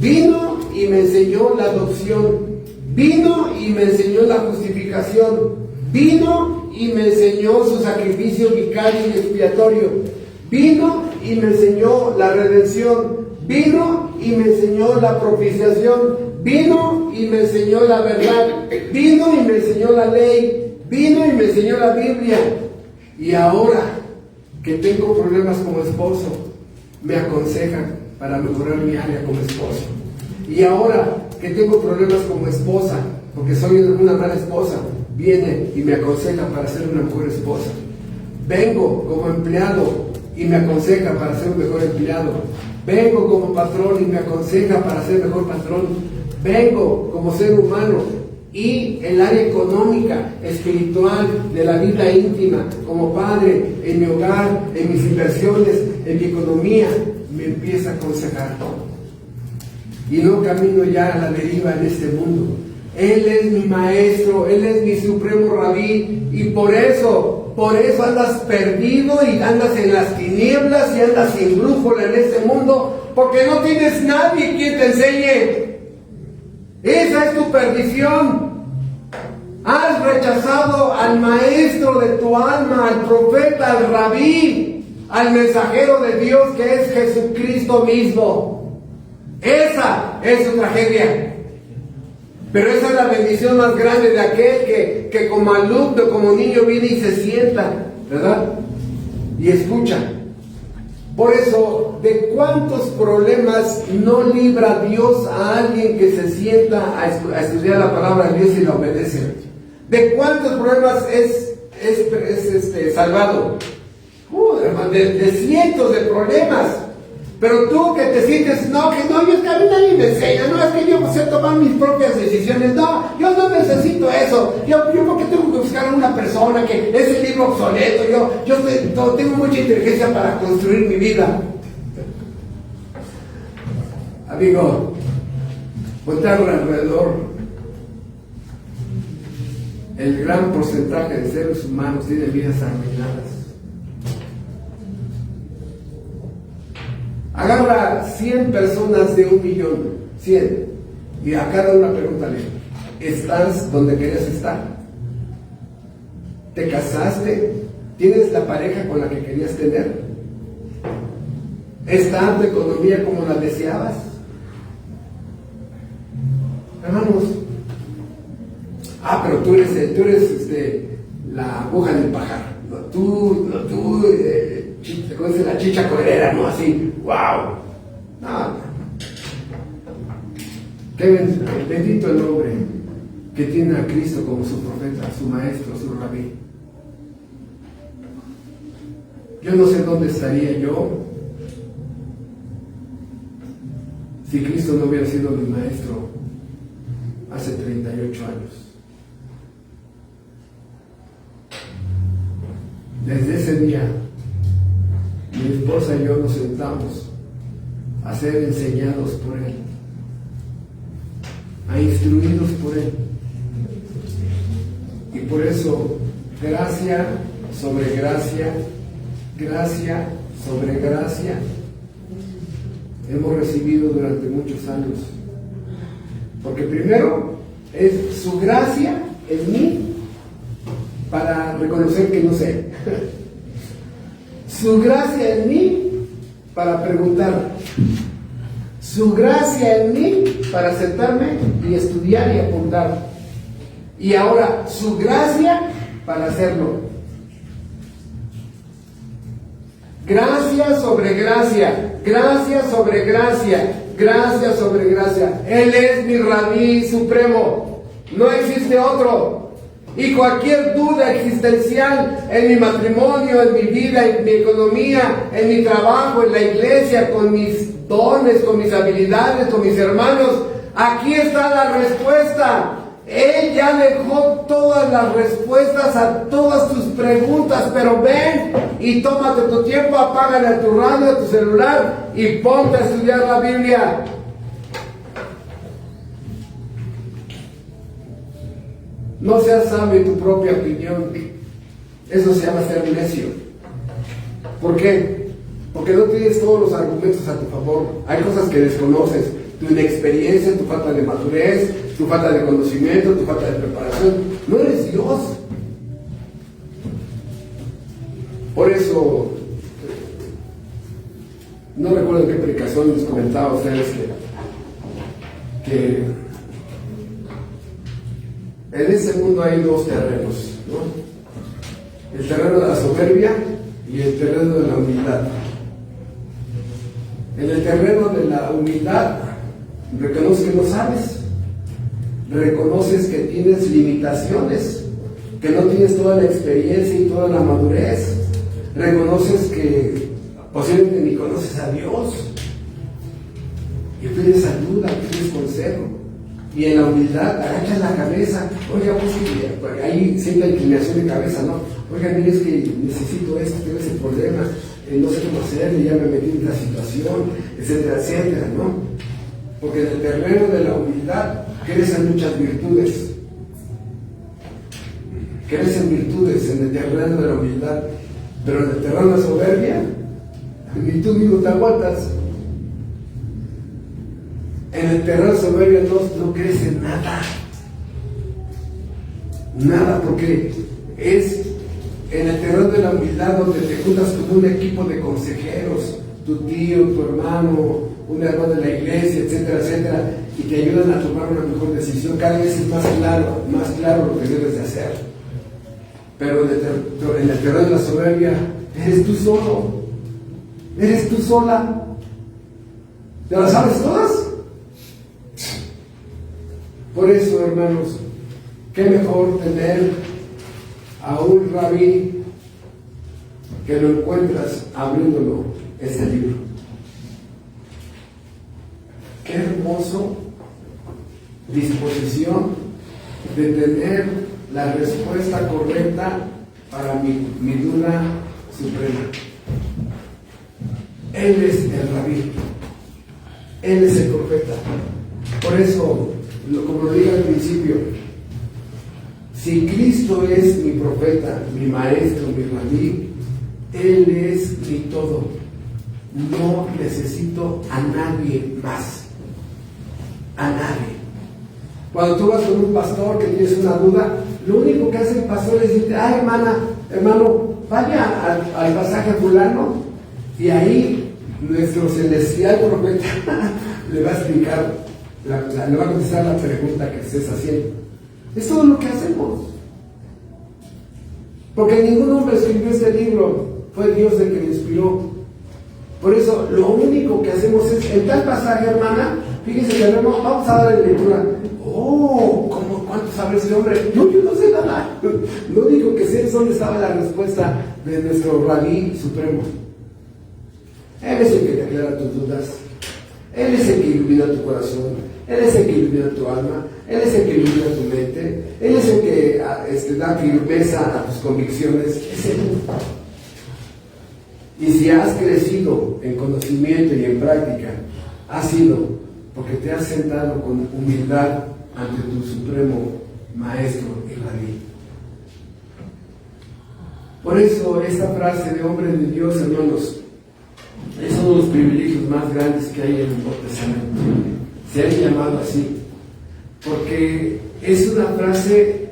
Vino y me enseñó la adopción. Vino y me enseñó la justificación. Vino y me enseñó su sacrificio vicario y expiatorio. Vino y me enseñó la redención. Vino y me enseñó la propiciación. Vino y me enseñó la verdad. Vino y me enseñó la ley. Vino y me enseñó la Biblia. Y ahora que tengo problemas como esposo, me aconsejan para mejorar mi área como esposo. Y ahora que tengo problemas como esposa, porque soy una mala esposa, viene y me aconseja para ser una mejor esposa. Vengo como empleado y me aconseja para ser un mejor empleado. Vengo como patrón y me aconseja para ser mejor patrón. Vengo como ser humano y el área económica, espiritual, de la vida íntima, como padre, en mi hogar, en mis inversiones, en mi economía, me empieza a aconsejar todo. Y no camino ya a la deriva en este mundo. Él es mi maestro, Él es mi supremo rabí, y por eso andas perdido y andas en las tinieblas y andas sin brújula en este mundo, porque no tienes nadie quien te enseñe. Esa es tu perdición. Has rechazado al maestro de tu alma, al profeta, al rabí, al mensajero de Dios que es Jesucristo mismo. Esa es su tragedia. Pero esa es la bendición más grande de aquel que como alumno, como niño viene y se sienta, ¿verdad? Y escucha. Por eso, ¿de cuántos problemas no libra Dios a alguien que se sienta a estudiar la palabra de Dios y la obedece? ¿De cuántos problemas es salvado? Hermano, de cientos de problemas. Pero tú que te sientes, no, yo es que a mí nadie me enseña, no, es que yo sé tomar mis propias decisiones, no, yo no necesito eso, yo porque tengo que buscar a una persona que es el libro obsoleto, yo tengo mucha inteligencia para construir mi vida. Amigo, voltea alrededor. El gran porcentaje de seres humanos tiene vidas arruinadas. Agarra 100 personas de 1.000.000, 100, y a cada una pregúntale, ¿estás donde querías estar? ¿Te casaste? ¿Tienes la pareja con la que querías tener? ¿Está tu economía como la deseabas? Hermanos, pero tú eres la aguja del pajar. Tú, ¿cómo dice? La chicha coherera, ¿no? Así, wow. No. Qué bendito el hombre que tiene a Cristo como su profeta, su maestro, su rabí. Yo no sé dónde estaría yo si Cristo no hubiera sido mi maestro hace 38 años. Desde ese día, mi esposa y yo nos sentamos a ser enseñados por Él, a instruidos por Él. Y por eso, gracia sobre gracia, gracia sobre gracia, hemos recibido durante muchos años. Porque primero es su gracia en mí para reconocer que no sé. Su gracia en mí para preguntar. Su gracia en mí para sentarme y estudiar y apuntar. Y ahora su gracia para hacerlo. Gracia sobre gracia, gracia sobre gracia, gracia sobre gracia. Él es mi Rabí supremo, no existe otro. Y cualquier duda existencial en mi matrimonio, en mi vida, en mi economía, en mi trabajo, en la iglesia, con mis dones, con mis habilidades, con mis hermanos, aquí está la respuesta. Él ya dejó todas las respuestas a todas tus preguntas, pero ven y tómate tu tiempo, apágale a tu radio, a tu celular y ponte a estudiar la Biblia. No seas sabio en tu propia opinión. Eso se llama ser necio. ¿Por qué? Porque no tienes todos los argumentos a tu favor. Hay cosas que desconoces. Tu inexperiencia, tu falta de madurez, tu falta de conocimiento, tu falta de preparación. No eres Dios. Por eso, no recuerdo en qué predicación les comentaba a ustedes que en este mundo hay dos terrenos, ¿no? El terreno de la soberbia y el terreno de la humildad. En el terreno de la humildad, reconoces que no sabes, reconoces que tienes limitaciones, que no tienes toda la experiencia y toda la madurez, reconoces que posiblemente ni conoces a Dios y pides ayuda, pides consejo. Y en la humildad agachas la cabeza. Oiga, pues ahí siempre inclinación de cabeza, ¿no? Oiga, mire, es que necesito esto, tengo ese problema, no sé cómo hacerle, ya me metí en la situación, etcétera, etcétera, ¿no? Porque en el terreno de la humildad crecen muchas virtudes. Crecen virtudes en el terreno de la humildad, pero en el terreno de la soberbia, ni tú mismo te aguantas. En el terreno de soberbia no crece nada. Nada, porque es en el terreno de la humildad donde te juntas con un equipo de consejeros, tu tío, tu hermano, un hermano de la iglesia, etcétera, etcétera, y te ayudan a tomar una mejor decisión. Cada vez es más claro lo que debes de hacer. Pero en el terreno de la soberbia, eres tú solo, eres tú sola. ¿Te las sabes todas? Por eso, hermanos, qué mejor tener a un rabí que lo encuentras abriéndolo este libro. Qué hermoso disposición de tener la respuesta correcta para mi duda suprema. Él es el rabí, Él es el profeta. Por eso, como lo dije al principio, si Cristo es mi profeta, mi maestro, mi rabí, Él es mi todo. No necesito a nadie más. A nadie. Cuando tú vas con un pastor que tienes una duda, lo único que hace el pastor es decirte: ay, hermano, vaya al pasaje fulano, y ahí nuestro celestial profeta le va a explicar, le va a contestar la pregunta que estés haciendo. Es todo lo que hacemos. Porque ningún hombre escribió este libro, fue Dios el que lo inspiró. Por eso, lo único que hacemos es, en tal pasaje, hermana, fíjese que vamos a darle lectura. ¿Cuánto sabe ese hombre? No, yo no sé nada. Lo único que sé es dónde estaba la respuesta de nuestro Rabí supremo. Él es el que te aclara tus dudas. Él es el que ilumina tu corazón. Él es el que ilumina tu alma. Él es el que ilumina tu mente. Él es el que da firmeza a tus convicciones. Es Él. Y si has crecido en conocimiento y en práctica, ha sido porque te has sentado con humildad ante tu supremo Maestro y Rabí. Por eso esta frase de hombre de Dios, hermanos, es uno de los privilegios más grandes que hay en el Nuevo Testamento. Se ha llamado así porque es una frase,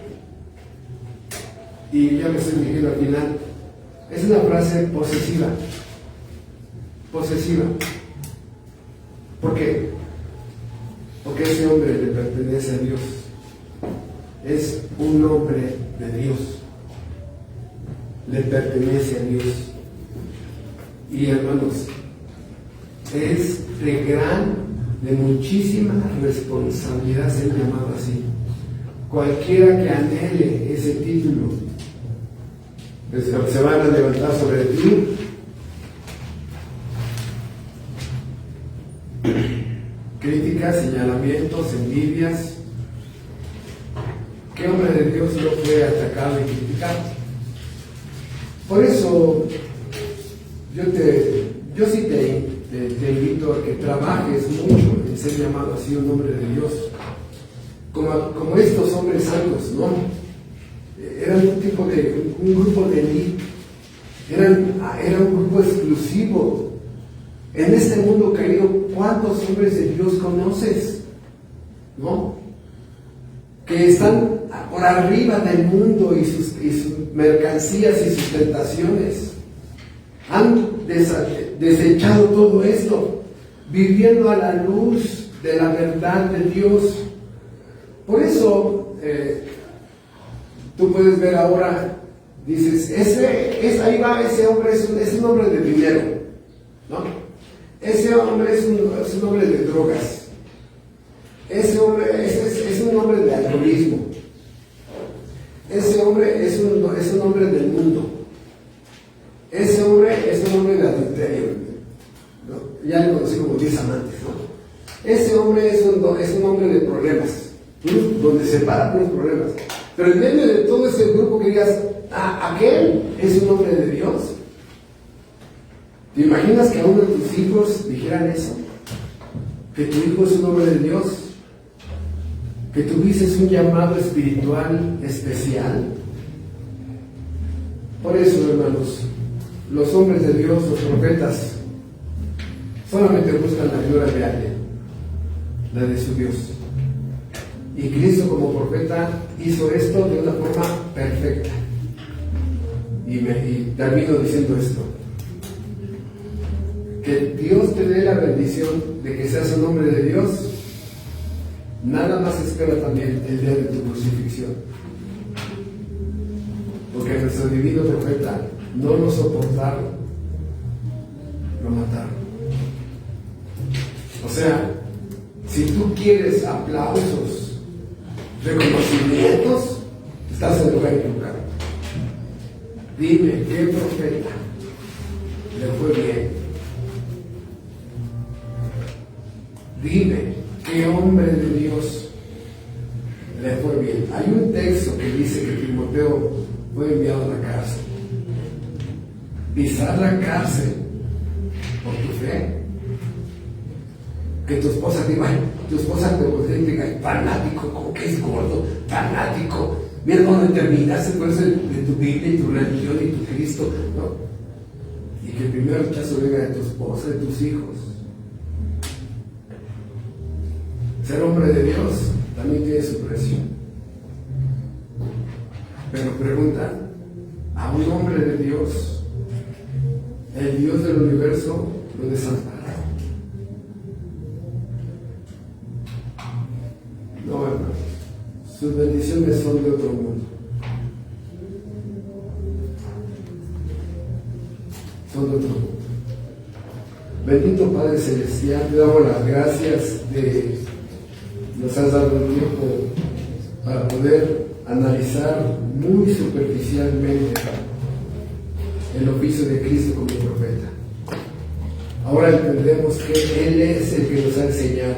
y ya me estoy dirigiendo al final, es una frase posesiva. Posesiva. ¿Por qué? Porque ese hombre le pertenece a Dios. Es un hombre de Dios. Le pertenece a Dios. Y hermanos, es de muchísima responsabilidad ser llamado así. Cualquiera que anhele ese título, pues, se van a levantar sobre ti. Críticas, señalamientos, envidias. ¿Qué hombre de Dios no fue atacado y criticado? Por eso yo sí te invito a que trabajes mucho en ser llamado así un hombre de Dios, como estos hombres santos, ¿no? Eran un grupo de élite, era un grupo exclusivo. En este mundo caído, ¿cuántos hombres de Dios conoces? ¿No? Que están por arriba del mundo y sus mercancías y sus tentaciones. Han desechado todo esto, viviendo a la luz de la verdad de Dios. Por eso, tú puedes ver ahora, dices, ahí va, ese hombre es un hombre de dinero, ¿no? Ese hombre es un hombre de drogas. Ese hombre es un hombre de alcoholismo. Ese hombre es un hombre del mundo. Ese hombre es un hombre de adulterio, ¿no? Ya le conocí como 10 amantes, ¿no? Ese hombre es un hombre de problemas, ¿no? Donde se paran los problemas. Pero en medio de todo ese grupo que digas, aquel es un hombre de Dios. ¿Te imaginas que a uno de tus hijos dijeran eso? Que tu hijo es un hombre de Dios, que tuvieses un llamado espiritual especial. Por eso, hermanos, los hombres de Dios, los profetas, solamente buscan la gloria de alguien, la de su Dios. Y Cristo como profeta hizo esto de una forma perfecta. Y termino diciendo esto: que Dios te dé la bendición de que seas un hombre de Dios. Nada más espera también el día de tu crucifixión, porque nuestro divino profeta no lo soportaron, lo mataron. O sea, si tú quieres aplausos, reconocimientos, estás en el lugar equivocado. Dime, ¿qué profeta le fue bien? Dime, ¿qué hombre de Dios le fue bien? Hay un texto que dice que Timoteo fue enviado a la cárcel. Pisar la cárcel por tu fe. Que tu esposa te diga, fanático, como que es gordo, fanático. Mira dónde terminaste con eso de tu Biblia y tu religión y tu Cristo, ¿no? Y que el primer rechazo venga de tu esposa, de tus hijos. Ser hombre de Dios también tiene su precio. Pero pregunta, a un hombre de Dios, el Dios del universo lo desamparó. No, hermanos, sus bendiciones son de otro mundo. Son de otro mundo. Bendito Padre Celestial, te damos las gracias de nos has dado un tiempo para poder analizar muy superficialmente el oficio de Cristo como profeta. Ahora entendemos que Él es el que nos ha enseñado.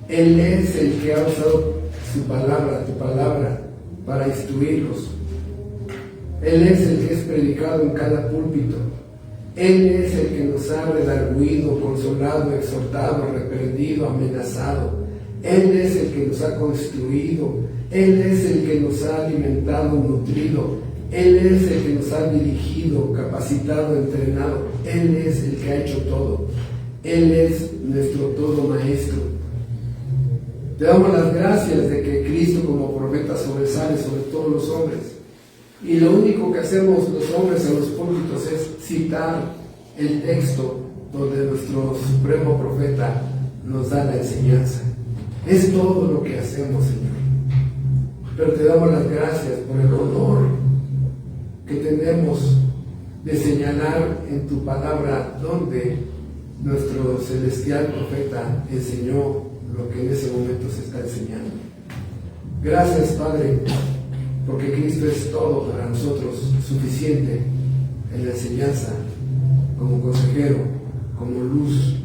Él es el que ha usado su palabra, tu palabra, para instruirlos. Él es el que es predicado en cada púlpito. Él es el que nos ha redarguido, consolado, exhortado, reprendido, amenazado. Él es el que nos ha construido. Él es el que nos ha alimentado, nutrido. Él es el que nos ha dirigido, capacitado, entrenado. Él es el que ha hecho todo. Él es nuestro todo maestro. Te damos las gracias de que Cristo como profeta sobresale sobre todos los hombres. Y lo único que hacemos los hombres en los púlpitos es citar el texto donde nuestro supremo profeta nos da la enseñanza. Es todo lo que hacemos, Señor. Pero te damos las gracias por el honor que tenemos de señalar en tu palabra donde nuestro celestial profeta enseñó lo que en ese momento se está enseñando. Gracias, Padre, porque Cristo es todo para nosotros, suficiente en la enseñanza, como consejero, como luz.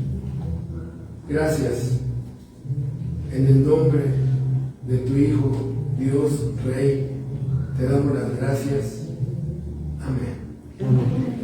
Gracias, en el nombre de tu Hijo, Dios Rey, te damos las gracias. Amén.